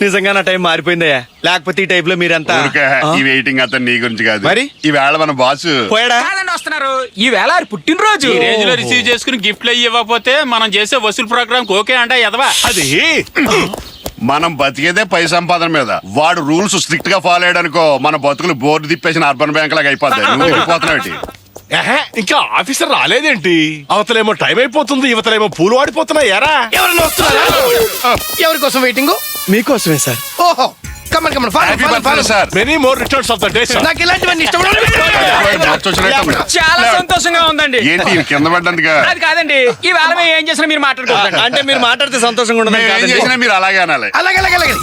నిజంగా నా టైం మారిపోయిందయ్యా, లేకపోతే ఈ టైప్ లో మీరంతా ఈ వెయిటింగ్ అతను నీ గురించి కాదు, మరి ఈవేళ మన బాసు పోయాడా? వస్తున్నారు. ఈ వేళ పుట్టినరోజు ఈ రేంజ్ లో రిసీవ్ చేసుకుని గిఫ్ట్లు ఇవ్వకపోతే మనం చేసే వసూలు ప్రోగ్రామ్ ఓకే అంట ఎదవా. అది మనం బతికేదే పై సంపాదన మీద. వాడు రూల్స్ స్ట్రిక్ట్ గా ఫాలో అయ్యాడనుకో మన బతుకులు బోర్డు తిప్పేసిన అర్బన్ బ్యాంక్ లాగా అయిపోతాయి. నువ్వు వెళ్ళిపోతున్నావు. ఇంకా ఆఫీసర్ రాలేదేంటి? అవతలేమో టైం అయిపోతుంది, యువతలేమో పూలు వాడిపోతున్నాయి. ఎరా ఎవరైనా వస్తున్నారా? ఎవరి కోసం వెయిటింగ్? మీకోసమే సార్. ఓహో, come on come on, happy birthday sir. Many more returns of the day sir. నాకు ఇలాంటివన్నీ ఇష్టం. చాలా సంతోషంగా ఉందండి. ఏంటి ఈయన కింద పడ్డందుగా? అది కాదండి, ఈ వేళ మేము ఏం చేసినా మీరు మాట్లాడుకోండి. అంటే మీరు మాట్లాడితే సంతోషంగా ఉండదు. మేము ఏం చేసినా మీరు అలాగే అనాలి. అలాగే అలాగే అలాగే.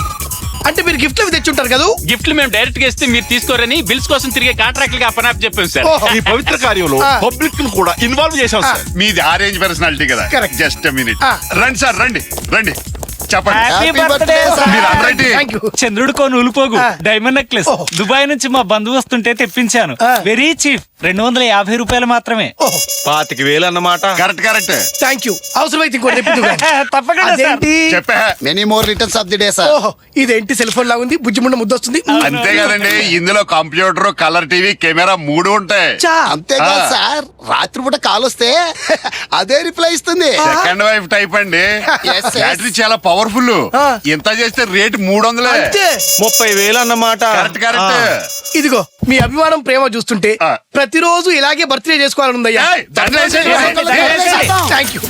అంటే మీరు గిఫ్ట్లు అవి తెచ్చుంటారు కదా? గిఫ్ట్లు మేము డైరెక్ట్ గా ఇస్తే మీరు తీసుకోరని బిల్స్ కోసం తిరిగే కాంట్రాక్ట్ గా అప్పనాప్ చెప్పాం సార్. ఓహో. ఈ పవిత్ర కార్యంలో పబ్లిక్ ను కూడా ఇన్వాల్వ్ చేశాం సార్. మీది ఆరేంజ్ పర్సనాలిటీ కదా. Correct. Just minute. రండి సార్, రండి రండి, చెప్పండి. హ్యాపీ బర్త్డే మీరు అందరండి. Thank you. చంద్రుడు కోను ఉలిపోగు డైమండ్ నెక్లెస్ దుబాయ్ నుంచి మా బంధువు వస్తుంటే తెప్పించాను. వెరీ చీప్, 250 రూపాయలు మాత్రమే. 25,000 అన్నమాట. Correct correct. Thank you. అవసరమైతే ఇంకోటి తెప్పిద్దుగా. తప్పకుండా సార్. అదేంటి? చెప్పా. Many more returns of the day sir. ఓహో, ఇదేంటి సెల్ ఫోన్ లాగా ఉంది? బుజ్జిముండ ముద్దొస్తుంది. అంతే కదండి, ఇందులో కంప్యూటర్, కలర్ టీవీ, కెమెరా 3 ఉంటాయి. చా. అంతేకాదు సార్, రాత్రిపూట కాల్ వస్తే అదే రిప్లై ఇస్తుంది. సెకండ్ వైఫ్ టైప్ అండి. Yes, yes. బ్యాటరీ చాలా పవర్ఫుల్. ఇంత చేస్తే రేట్ 300. అంతే. 30,000 అన్నమాట. Correct correct. ఇదిగో మీ అభిమానం, ప్రేమ చూస్తుంటే ప్రతిరోజు ఇలాగే బర్త్డే చేసుకోవాలని ఉందయ్యా. ఏయ్, దండలు వేసేయ్. Thank you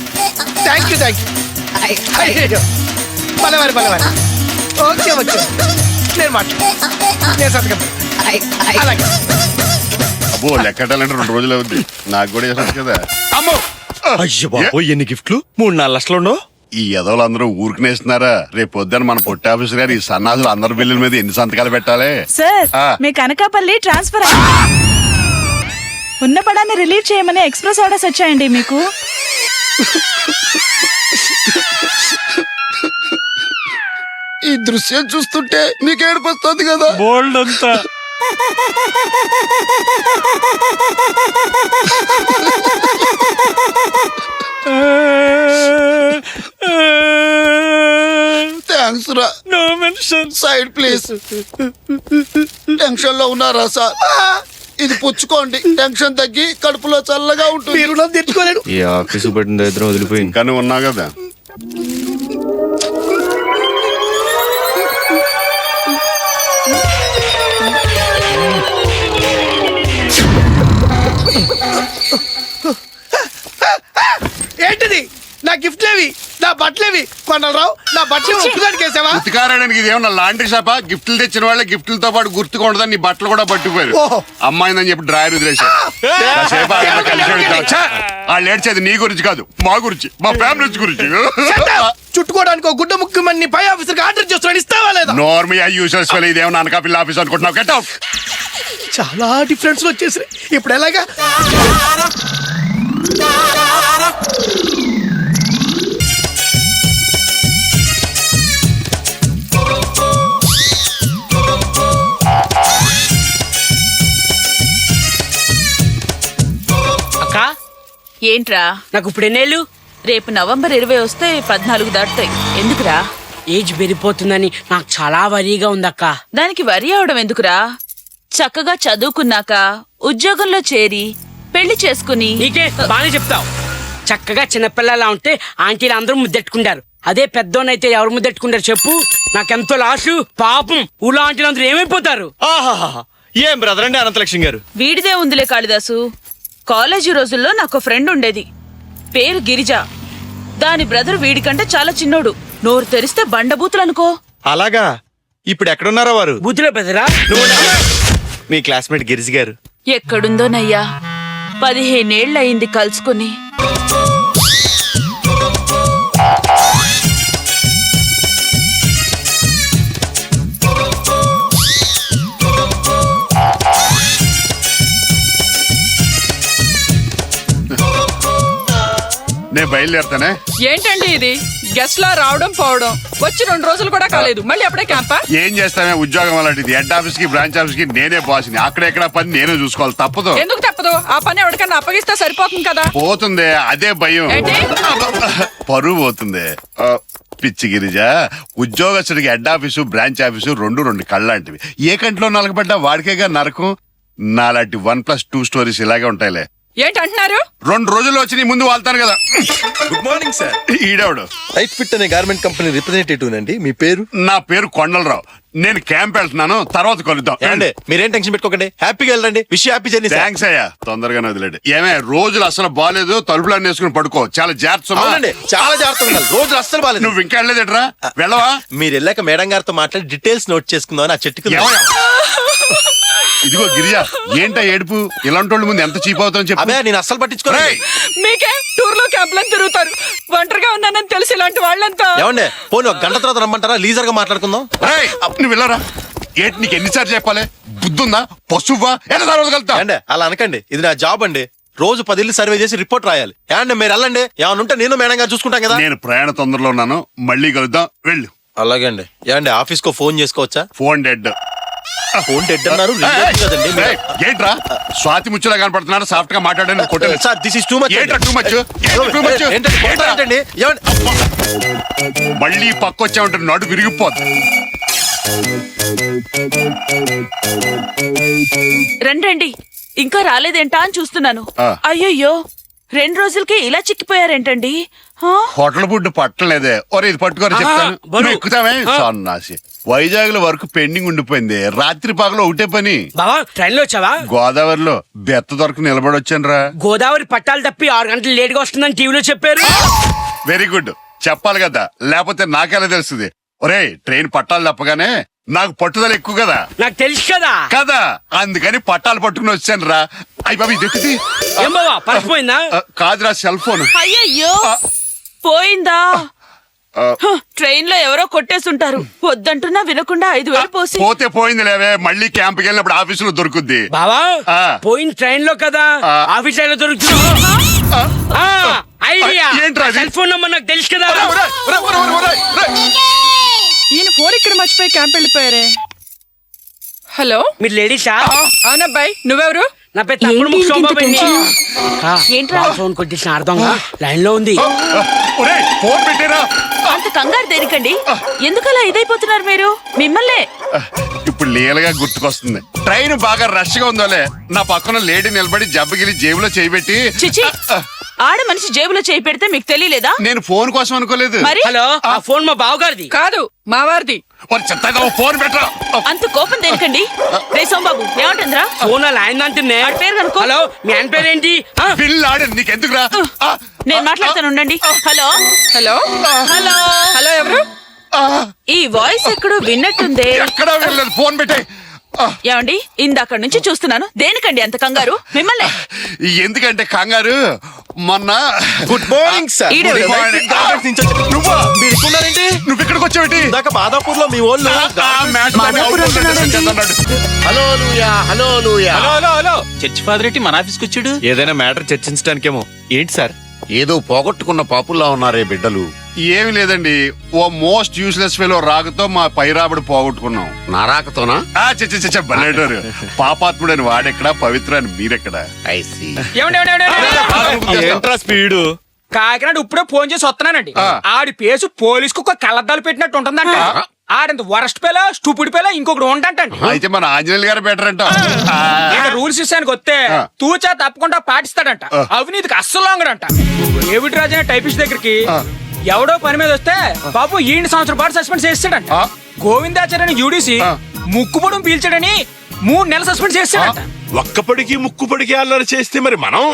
thank you thank you. పలవారి పలవారి. ఓకే ఓకే, నేను నేను సంతకం. అలాగే. అబ్బో లెక్కటాలంటే 2 రోజులు అవుద్ది. నాకు కూడా చేసొచ్చు కదా. అమ్మో, అయ్యో బాబోయ్, ఎన్ని గిఫ్ట్లు? 3-4 లక్షలు ఉండవు. ఈ ఎదవలందరూ ఊరికనేస్తున్నారా? రేపు పొద్దున మన పొట్టి ఆఫీసర్ గారు ఈ సన్నాసులు అందరి బిల్లుల మీద ఎన్ని సంతకాలు పెట్టాలి? సార్, మీ కనకాపల్లి ట్రాన్స్ఫర్ ఉన్న పడాన్ని రిలీవ్ చేయమని ఎక్స్ప్రెస్ ఆర్డర్స్ వచ్చాయండి మీకు. ఈ దృశ్యం చూస్తుంటే మీకు ఏడుపొస్తుంది కదా. బోల్డ్ అంతా థ్యాంక్స్ రా. No mention. Side please. Tension లో ఉన్నారా సార్? ఇది పుచ్చుకోండి, టెన్షన్ తగ్గి కడుపులో చల్లగా ఉంటుంది. మీరు నన్ను తెచ్చుకోలేడు. ఈ ఆఫీసు పట్టిన దరిద్రం వదిలిపోయింది. ఇంకా నువ్వు ఉన్నావు కదా. ఏంటిది? నా గిఫ్ట్లేవి, నా బట్టలేవి? కొండలరావు, నా బట్టలు ఉప్పుదానికి వేసావా? ఉతికారడానికి ఇది ఏమన్నా లాండ్రీ షాపా? గిఫ్ట్లు తెచ్చిన వాళ్ళే గిఫ్ట్లతో పాటు గుర్తుకుండదని నీ బట్టలు కూడా పట్టుకుపోయారు. ఓహో. అమ్మాయిందని చెప్పి డ్రాయర్ వదిలేశారు. వాళ్ళు ఏడ్చేది నీ గురించి కాదు, మా గురించి, మా ఫ్యామిలీ గురించి. చుట్టుకోవడానికి ఒక గుడ్డ ముఖ్యమని పై ఆఫీసర్ ఆర్డర్ చేస్తున్నాడు, ఇస్తావా లేదా? నార్మల్ యూజర్స్ వల్ల ఇదేమన్నా అనకాపిల్ల ఆఫీస్ అనుకుంటున్నావు? Get out. చాలా డిఫరెన్స్ వచ్చేసి ఇప్పుడు ఎలాగా? అక్క, ఏంట్రా? నాకు ఇప్పుడు ఎన్నేళ్ళు? రేపు నవంబర్ 20 వస్తే 14 దాటుతాయి. ఎందుకురా? ఏజ్ పెరిగిపోతుందని నాకు చాలా వరీగా ఉందక్క. దానికి వరి అవడం ఎందుకురా? చక్కగా చదువుకున్నాక ఉద్యోగంలో చేరి పెళ్లి చేసుకుని. నీకే బానే చెప్తావు. చక్కగా చిన్నపిల్లలా ఉంటే ఆంటీలు అందరూ ముద్దెట్టుకుంటారు. అదే పెద్దోనైతే ఎవరు ముద్దెట్టుకుంటారు చెప్పు? నాకెంతో లాసు. పాపం ఊళ్ళో ఆంటీలు అందరూ ఏమైపోతారు? ఆహాహా, ఏం బ్రదర్ అండి అనంతలక్ష్మి గారు. వీడిదే ఉందిలే కాళిదాసు. కాలేజీ రోజుల్లో నాకు ఫ్రెండ్ ఉండేది, పేరు గిరిజ. దాని బ్రదర్ వీడికంటే చాలా చిన్నోడు. నోరు తెరిస్తే బండబూతులనుకో. అలాగా? ఇప్పుడు ఎక్కడున్నారా వారు? బుద్ధిలో బెదరా? మీ క్లాస్మేట్ గిరిజి గారు. ఎక్కడుందోనయ్యా, 15 ఏళ్లయింది కలుసుకుని. నేను బయలుదేరుతానే. ఏంటండి ఇది? గెస్ట్ లా రావడం పోవడం, వచ్చి 2 రోజులు కూడా కాలేదు, మళ్ళీ అప్పుడే క్యాంపా? ఏం చేస్తామే, ఉద్యోగం అలాంటిది. హెడ్ ఆఫీస్ కి బ్రాంచ్ ఆఫీస్ కి నేనే బాస్ని. అక్కడెక్కడ పని నేనే చూసుకోవాలి, తప్పదు. ఎందుకు తప్పదు? ఆ పని ఎవరికన్నా అప్పగిస్తే సరిపోతుంది కదా. పోతుంది, అదే భయం. ఏంటి? పరువు పోతుంది. పిచ్చి గిరిజ, ఉద్యోగస్తుడికి హెడ్ ఆఫీసు బ్రాంచ్ ఆఫీసు రెండు కళ్ళంటివి. ఏ కంటిలో నలకబడ్డా వాడికేగా నరకం. నాలాంటి 1+2 స్టోరీస్ ఇలాగే ఉంటాయిలే. ఏంటంటున్నారు? 2 రోజుల్లో వచ్చి నీ ముందు వాళ్తాను కదా. Good morning sir. ఈడేవాడు టైట్ ఫిట్ అనే గార్మెంట్ కంపెనీ రిప్రజెంటేటివ్ అండి. మీ పేరు? నా పేరు కొండలరావు. నేను క్యాంప్ వెళ్తున్నాను, తర్వాత కలుద్దాం. మీరేం టెన్షన్ పెట్టుకోకండి, హ్యాపీగా వెళ్ళండి. Wish happy journey. థ్యాంక్స్ అయ్యా, తొందరగానే వదిలేడు. ఏమే రోజులు అసలు బాగాలేదు, తలుపులన్నీ వేసుకుని పడుకో. చాలా జాగ్రత్త సుమా. చాలా జాగ్రత్తగా ఉండాలి. రోజు అస్సలు బాలేదు. నువ్వు ఇంకా వెళ్ళలేదట్రా? వెళ్ళవా? మీరు వెళ్ళాక మేడం గారితో మాట్లాడి డీటెయిల్స్ నోట్ చేసుకుందాం ఆ చెట్టుకు. ఏమయ్యా? ఇదిగో గిరిజా, ఏంటా ఏడుపు? ఇలాంటి వాళ్ళ ముందు ఎంత చీప్ అవుతావు చెప్పు. అదే నేను అస్సలు పట్టించుకోలేదు. మీకే టూర్ లో క్యాంపులను తిరుగుతారు. ఒంటరిగా ఉన్నానని తెలిసి ఇలాంటి వాళ్ళంతా. ఏమండే పోనీ ఒక గంట తర్వాత రమ్మంటారా? లీజర్ గా మాట్లాడుకుందాం. రేయ్, నువ్వు వెళ్ళరా. ఏంటి నీకు ఎన్నిసార్లు చెప్పాలి? బుద్ధుందా? పశువా? ఎలా కలుగుతా? ఏండే అలా అనకండి, ఇది నా జాబ్ అండి. రోజు 10 ఇల్లు సర్వే చేసి రిపోర్ట్ రాయాలి. ఏమండి మీరు వెళ్ళండి, ఏమన్నా ఉంటే నేను మేడం గారు చూసుకుంటాం కదా. నేను ప్రయాణ తొందరలో ఉన్నాను, మళ్ళీ కలుద్దాం. వెళ్ళు. అలాగే అండి. ఏమండి ఆఫీస్ కో ఫోన్ చేసుకోవచ్చా? Phone dead. ఫోన్ డెడ్ అన్నారు. కదండి ఏయ్, ఏంట్రా స్వాతి ముచ్చులా కనపడుతున్నాడు? సాఫ్ట్ గా మాట్లాడాను కొట్టలేదు. Sir this is too much. ఏంట్రా టూ మచ్? ఏంటండి మళ్ళీ పక్క వచ్చామంటే నడు విరిగిపోద్ది. రండి ఇంకా రాలేదేంటా అని చూస్తున్నాను. ఆ. అయ్యయ్యో 2 రోజులకి ఇలా చిక్కిపోయారేంటండి? ఆ? హోటల్ ఫుడ్ పట్టలేదే. ఒరే ఇది పట్టుకొని చెప్తాను. బరువు. నువ్వు ఎక్కుతామే సన్నాసి. వైజాగ్ లో వర్క్ పెండింగ్ ఉండిపోయింది. రాత్రి పగలో ఒకటే పని. బావా ట్రైన్ లో వచ్చావా? గోదావరిలో బెత్త దొరకు నిలబడొచ్చాను రా. గోదావరి పట్టాలు తప్పి 6 గంటలు లేట్ గా వస్తుందని టీవీలో చెప్పారు. Very good. చెప్పాలి కదా, లేకపోతే నాకెలా తెలుస్తుంది? ఒరే ట్రైన్ పట్టాలు తప్పగానే నాకు పట్టుదల ఎక్కువ కదా. నాకు తెలుసు కదా. కదా, అందుకని పట్టాలు పట్టుకుని వచ్చాను రా. అయ్యి బాబు ఇది ఎక్కింది. ఏం బావా పరిచిపోయిందా? కాదురా సెల్ ఫోన్. అయ్యయ్యో పోయిందా? ట్రైన్ లో ఎవరో కొట్టేసుంటారు. వద్దంటున్నా వినకుండా 5,000 పోసి. పోతే పోయింది లేవే, మళ్ళీ క్యాంప్కి వెళ్ళినప్పుడు ఆఫీసులో దొరుకుద్ది. బావా ఆ. పోయిన ట్రైన్ లో కదా ఆ. ఆఫీస్ లో దొరుకుతుంది. ఐడియా. ఏంట్రా అది? సెల్ ఫోన్ నంబర్ నాకు తెలుసు కదా. ఈయన ఫోన్ ఇక్కడ మర్చిపోయి క్యాంప్ వెళ్ళిపోయారే. హలో, మీరు లేడీసా? అవునబ్బాయి, నువ్వెవరు? నా పేరు తప్పుడు ముక్కు సోమబాబు అండి. ఏంట్రా? ఫోన్ కొట్టేసిన అర్థం లైన్ లో ఉంది. ఒరే ఫోన్ పెట్టేరా. అంత కంగారు దేనికండి? ఎందుకలా ఇదైపోతున్నారు మీరు? మిమ్మల్నే. ఇప్పుడు లీలగా గుర్తుకొస్తుంది. ట్రైన్ బాగా రష్ గా ఉందోలే, నా పక్కన లేడీ నిలబడి జబ్బగిలి జేబులో చేయబెట్టి. చిచి, ఆడ మనిషి జేబులో చేయి పెడితే మీకు తెలియలేదా? నేను ఫోన్ కోసం అనుకోలేదు. మరి హలో, ఆ ఫోన్ మా బావగారిది. కాదు, మా వారిది. చెత్తగా ఫోన్ పెట్టరా. అంత కోపం దేనికండి? రే సోమబాబు ఏమంటుందిరా? ఫోన్ అలా ఆయన అంటున్నే. వాడి పేరు కనుక్కో. హలో, మీ ఆయన పేరేంటి? బిల్ ఆడి నీకెందుకురా? నేను మాట్లాడతాను ఉండండి. హలో హలో హలో హలో, ఎవరు? ఈ వాయిస్ ఎక్కడో విన్నట్టుందే. ఎక్కడా వెళ్ళలేదు, ఫోన్ పెట్టే. ఏమండి ఇందాక నుంచి చూస్తున్నాను. దేనికండి అంత కంగారు? మిమ్మల్ని. ఎందుకంటే కంగారు మొన్న. Good morning sir. ఈడే Good morning. నువ్వా? మీరు ఇక్కడున్నారేంటి? నువ్వు ఇక్కడికి వచ్చావేటి? ఇందాక మాదాపూర్ లో మీ వాళ్ళు హలో లూయా, హలో లూయా. హలో చర్చ్ ఫాదర్ ఏంటి మన ఆఫీస్కి వచ్చాడు? ఏదైనా మ్యాటర్ చర్చించడానికేమో. ఏంటి సార్? ఏదో పోగొట్టుకున్న పాపుల్లా ఉన్నారే బిడ్డలు. ఏమి లేదండి, ఓ మోస్ట్ యూస్లెస్ ఫెలో రాకతో మా పైరాబడి పోగొట్టుకున్నాం. నారాకతోనా? బలేడోరు. పాపాత్ముడని వాడెక్కడా, పవిత్రాన్ని మీరెక్కడా? ఐసి. ఏంట్రా స్పీడు? కాకినాడ ఇప్పుడే ఫోన్ చేసి వస్తున్నానండి. ఆడి పేసు పోలీసుకు ఒక కళ్ళద్దాలు పెట్టినట్టు ఉంటుందంట. ఆడంత వరస్ట్ పేలా స్టూపిడ్ పేలా ఇంకొకటి ఉంటంటండి. అయితే మన ఆంజనేయులు గారు బెటర్ అంట. రూల్స్ విషయానికి వస్తే తూచా తప్పకుండా పాటిస్తాడంట. అవినీతికి అస్సలు లొంగడంట. డేవిడ్ రాజు అనే టైపిస్ట్ దగ్గరికి ఎవడో పని మీద వస్తే బాబు ఈ 1 సంవత్సరం పాటు సస్పెండ్ చేస్తాడంట. గోవిందాచార్యని యూడీసీ ముక్కుపొడం పీల్చాడని 3 నెలలు సస్పెండ్ చేస్తాడంట. ఒక్కపడికి ముక్కుపడికి అల్లరి చేస్తే మరి మనం.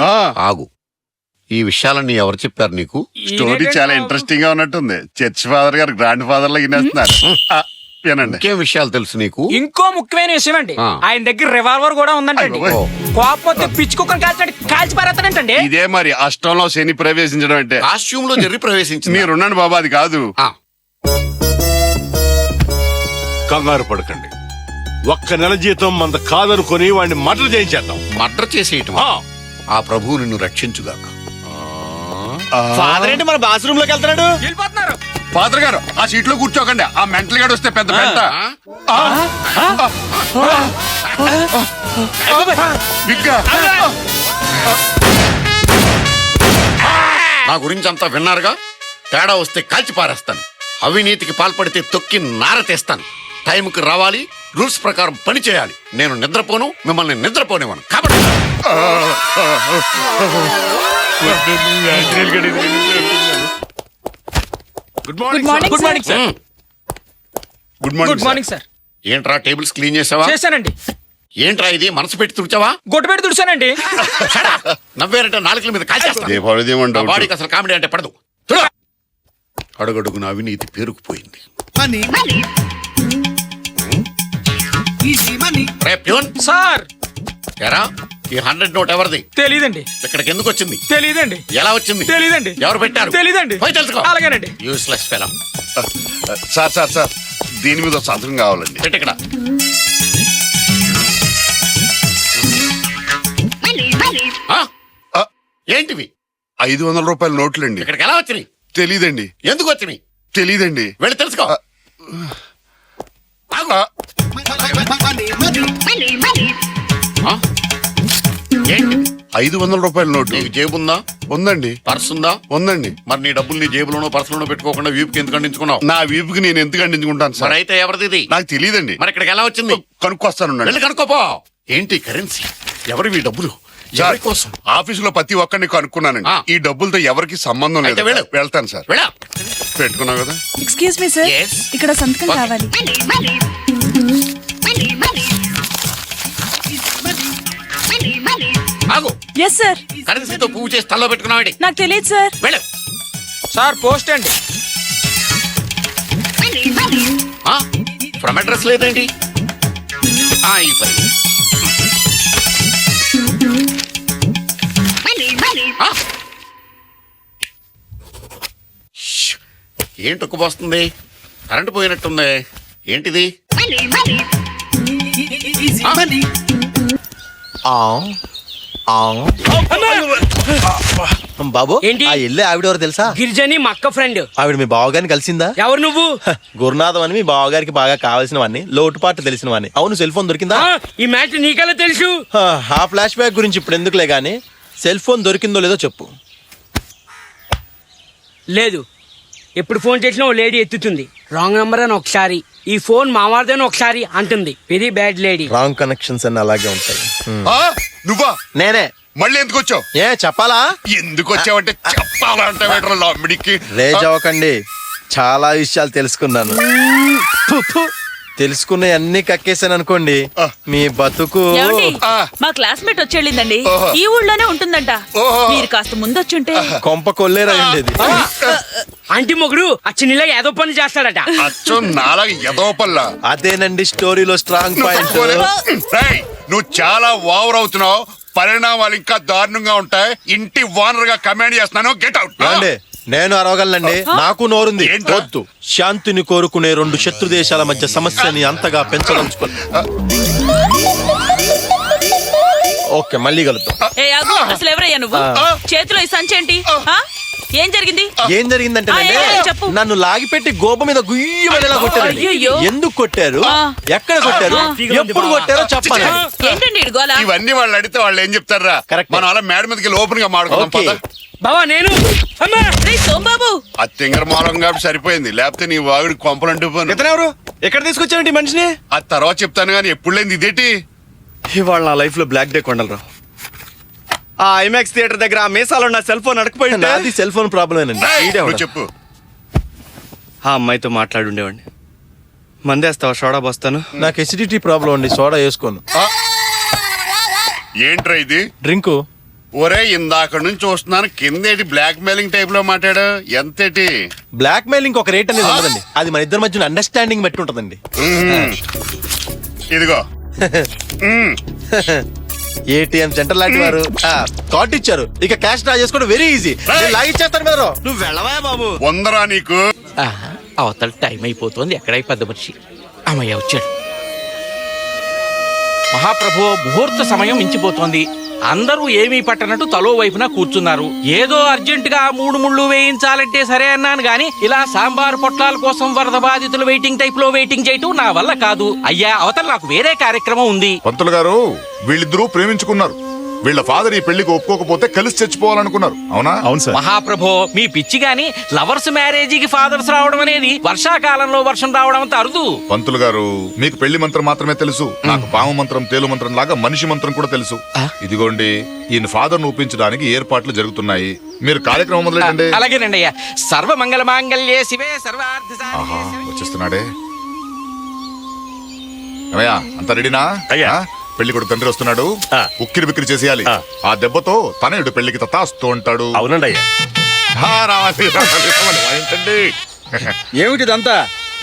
ఆగు, ఈ విషయాలన్నీ ఎవరు చెప్పారు నీకు? స్టోరీ చాలా ఇంట్రెస్టింగ్ గా ఉన్నట్టుంది. చర్చ్ ఫాదర్ గారు గ్రాండ్ ఫాదర్ లా వినేస్తున్నారు. వినండి. ఇంకేం విషయాలు తెలుసు నీకు? ఇంకో ముఖ్యమైన విషయం అండి, ఆయన దగ్గర రివాల్వర్ కూడా ఉందంటండి. కోపం వస్తే పిచ్చి కుక్కను కాల్చి పారేస్తాడంటండి. ఇదే మరి అష్టంలో శని ప్రవేశించడం అంటే. కాస్ట్యూమ్ లో జర్రి ప్రవేశించింది. మీరున్నాను బాబా, అది కాదు. కంగారు పడకండి. 1 నెల జీతం మంద కాదనుకొని వాడిని మర్డర్ చేయించేద్దాం. మర్డర్ చేసేయటం. ఆ ప్రభువు నిన్ను రక్షించుగాక. ఫాదర్ ఏంటి మన బాత్రూమ్ లోకి వెళ్తున్నాడు? వెళ్ళిపోతున్నారు. ఫాదర్ గారు ఆ సీట్ లో కూర్చోకండి, ఆ మెంటల్ గాడు వస్తే పెద్ద పెంట. విగ్గా. నా గురించి అంతా విన్నారుగా. తేడా వస్తే కాల్చి పారేస్తాను. అవినీతికి పాల్పడితే తొక్కి నార తెస్తాను. టైంకి రావాలి, రూల్స్ ప్రకారం పని చేయాలి. నేను నిద్రపోను, మిమ్మల్ని నిద్రపోనివ్వను. కాబట్టి good good morning morning good morning sir. Good good morning morning sir. ఏంట్రా టేబుల్స్ క్లీన్ చేసావా? చేశానండి. ఏంట్రా ఇది మనసు పెట్టి తుడిచావా? గొడ్డు పెట్టి తుడిచానండి. నవ్వేరంటే నాలుకల మీద కాల్చేస్తా. దీపావళి నా బాడీకి అసలు కామెడీ అంటే పడదు. తుడు. అడుగడుగున అవినీతి పేరుకుపోయింది. రే ప్యూన్, సార్ ఎరా ఈ 100 నోట్ ఎవరిది? తెలీదండి. ఇక్కడికి ఎందుకు వచ్చింది? తెలీదండి. ఎలా వచ్చింది? తెలీదండి. ఎవరు పెట్టారు? తెలీదండి. పోయి తెలుసుకో. అలాగేనండి. Useless fellow. సార్ దీని మీద ఒక సంతకం కావాలండి. పెట్టి ఇక్కడ. ఆ? ఏంటివి? 500 రూపాయల నోట్లండి. ఇక్కడికి ఎలా వచ్చినాయి? తెలీదండి. ఎందుకు వచ్చినాయి? తెలీదండి. వెళ్ళి తెలుసుకో. ఆగు. ఆ? ఏంటి? 500 రూపాయల నోటు నీకు జేబుందా? ఉందండి. పర్స్ ఉందా? ఉందండి. మరి నీ డబ్బులు నీ జేబులోనో పర్సులోనో పెట్టుకోకుండా వీపుకి ఎందుకు అందించుకున్నావు? నా వీపుకి నేను ఎందుకు అందించుకుంటాను మరి సార్? అయితే ఎవరిది ఇది? నాకు తెలీదండి. మరి ఇక్కడికి ఎలా వచ్చింది? కనుక్కొస్తాను. వెళ్ళి కనుక్కోపో. ఏంటి కరెన్సీ? ఎవరివి డబ్బులు? ఎవరి కోసం? ఆఫీసులో ప్రతి ఒక్కరిని కనుక్కున్నానండి. ఆ. ఈ డబ్బులతో ఎవరికి సంబంధం అయితే లేదు. వెళ్ళు. వెళ్తాను సార్. వెళ్ళా. పెట్టుకున్నావు కదా. Excuse me sir, Yes. ఇక్కడ సంతకం Okay. కావాలి. ఆగు. Yes sir. కరెన్సీతో పువ్వు చేసి తల్లో పెట్టుకున్నావు. నాకు తెలియదు సార్. వెళ్ళు. సార్ పోస్ట్ అండి. ఫ్రమ్ అడ్రస్ లేదేంటి? ఈ పై. ఏంటి ఒక్కుపోస్తుంది? కరెంటు పోయినట్టుంది. ఏంటిది? బాబు ఏంటి? ఆ ఇల్లే ఆవిడ ఎవరు తెలుసా? గిరిజని మా అక్క ఫ్రెండ్. ఆవిడ మీ బావగారిని కలిసిందా? ఎవరు నువ్వు? గురునాథం అని మీ బావగారికి బాగా కావాల్సినవన్నీ లోటుపాట్లు తెలిసినవన్నీ. అవును, సెల్ ఫోన్ దొరికిందా? ఈ మ్యాటర్ నీకెలా తెలుసు? ఆ ఫ్లాష్ బ్యాక్ గురించి ఇప్పుడు ఎందుకులే గానీ సెల్ ఫోన్ దొరికిందో లేదో చెప్పు. లేదు. ఎప్పుడు ఫోన్ చేసినా ఓ లేడీ ఎత్తుతుంది. రాంగ్ నంబర్ అని ఒకసారి, ఈ ఫోన్ మావారిదని ఒకసారి అంటుంది. Very bad lady. Wrong connections అన్ని అలాగే ఉంటాయి. ఆ, నువ్వా? నేనే. మళ్ళీ ఎందుకు వచ్చావు? ఏ చెప్పాలా? ఎందుకు వచ్చావంటే చెప్పాలంటే లాంబడికి రేజ్ అవ్వకండి, చాలా విషయాలు తెలుసుకున్నాను. తెలుసుకున్న అన్ని కక్కేసాను అనుకోండి, మీ బతుకు. ఏమండి? ఆ. మా క్లాస్మేట్ వచ్చి వెళ్ళిందండి. ఓహో. ఈ ఊళ్ళోనే ఉంటుందంట. ఓహో. మీరు కాస్త ముందొచ్చుంటే. కొంప కొల్లేరండి. ఆంటీ మొగుడు అచ్చినిలా ఏదో పని చేస్తాడట. అచ్చం నాలాగా ఎదవపల్లా. అదేనండి స్టోరీలో స్ట్రాంగ్ పాయింట్. రేయ్, నువ్వు చాలా ఓవర్ అవుతున్నావు. పరిణామాలు ఇంకా దారుణంగా ఉంటాయి. ఇంటి ఓనర్ గా కమాండ్ చేస్తున్నాను. Get out. ఏమండి? నేను అరవగలనండి, నాకు నోరుంది. ఏంట్రా? వద్దు. శాంతిని కోరుకునే 2 శత్రు దేశాల మధ్య సమస్యని అంతగా పెంచదలుచుకోండి. ఓకే, మళ్ళీ కలుద్దాం. ఏ ఆగు, అసలు ఎవరయ్యా నువ్వు? చేతిలో ఈ సంచేంటి? ఏం జరిగింది? ఏం జరిగిందంటే చెప్పు. నన్ను లాగిపెట్టి గోప మీద గుయ్యమనేలా కొట్టారు. అయ్యయ్యో. ఎందుకు కొట్టారు? ఆ. ఎక్కడ కొట్టారు? ఎప్పుడు కొట్టారో చెప్పాలి. ఏంటండి ఈడు గోల? ఇవన్నీ వాళ్ళు అడిగితే వాళ్ళు ఏం చెప్తారా? Correct. మనం అలా మేడ మీదకి ఓపెన్ గా మాడుకుందాం. ఓకే. పద. బావా నేను అమ్మా. రేయ్ సోంబాబు, ఆ తింగర మూలం కాబట్టి సరిపోయింది. లేకపోతే నీ వాగుడి కొంపలంటూ పోను. ఇతనెవరు? ఎక్కడ తీసుకొచ్చారండి మనిషిని? ఆ తర్వాత చెప్తాను గానీ ఎప్పుడు లేని ఇదేటి? ఇవాళ నా లైఫ్ లో బ్లాక్ డే కొండలరావు. ఆ ఐమాక్స్ థియేటర్ దగ్గర ఆ మీసాలో నా సెల్ ఫోన్ అడకపోయింది. అది సెల్ ఫోన్ ప్రాబ్లమేనండి. నువ్వు చెప్పు. ఆ అమ్మాయితో మాట్లాడుండేవాడిని. మందేస్తావా? సోడా పోస్తాను. నాకు ఎసిడిటీ ప్రాబ్లం అండి, సోడా వేసుకోను. ఏంట్రా ఇది? డ్రింకు. ఒరే, ఇందాక నుంచి చూస్తున్నాను కిందేటి బ్లాక్ మెయిలింగ్ టైప్ లో మాట్లాడు. ఎంతేటి? బ్లాక్ మెయిలింగ్ ఒక రేట్ అనేది ఉండదండి, అది మన ఇద్దరి మధ్య అండర్స్టాండింగ్ బట్టి ఉంటదండి. ఇదిగో. ఏటీఎం సెంటర్ లాంటి వారు కార్డు ఇచ్చారు, ఇక క్యాష్ డ్రా చేసుకోవడం వెరీ ఈజీ. లాగిచ్చేస్తాను కదా. నువ్వు వెళ్ళవా బాబు? వందరా నీకు. అవతల టైం అయిపోతుంది. ఎక్కడై పెద్ద మనిషి అమ్మయ్య వచ్చాడు. మహాప్రభు, ముహూర్త సమయం మించిపోతోంది. అందరూ ఏమీ పట్టనట్టు తలో వైపున కూర్చున్నారు. ఏదో అర్జెంటుగా 3 ముళ్ళు వేయించాలంటే సరే అన్నాను గాని ఇలా సాంబార్ పొట్లాల కోసం వరద బాధితులు వెయిటింగ్ టైప్ లో వెయిటింగ్ చేయటం నా వల్ల కాదు. అయ్యా, అవతల నాకు వేరే కార్యక్రమం ఉంది. పంతులు గారు, వీళ్ళిద్దరూ ప్రేమించుకున్నారు. వీళ్ళ ఫాదర్ ఈ పెళ్లికి ఒప్పుకోకపోతే కలిసి చచ్చిపోవాలనుకున్నారు అవునా? అవును సార్. మహాప్రభో మీ పిచ్చి గాని లవర్స్ మ్యారేజీకి ఫాదర్స్ రావడం అనేది వర్షాకాలంలో వర్షం రావడం అంత అరుదు. పంతులు గారు మీకు పెళ్లి మంత్రం మాత్రమే తెలుసు, నాకు పాము మంత్రం తేలు మంత్రం లాగా మనిషి మంత్రం కూడా తెలుసు. ఇదిగోండి ఈయన ఫాదర్ ను ఒప్పించడానికి ఏర్పాట్లు జరుగుతున్నాయి, మీరు కార్యక్రమం మొదలెట్టండి. అలాగేనండి అయ్యా. సర్వమంగళ మాంగళ్యే శివే సర్వార్థ ఆహా వచ్చేస్తున్నాడే. ఏమయ్యా అంతా రెడీనా? అయ్యా. పెళ్లి కొడుకు తండ్రి వస్తున్నాడు, ఉక్కిరి బిక్కిరి చేసేయాలి. ఆ దెబ్బతో తనయుడు పెళ్లికి తతాస్తూ ఉంటాడు. అవునండి అయ్యా. రావాలి రావాలి, రావాలి, వాయించండి. ఏమిటిదంతా?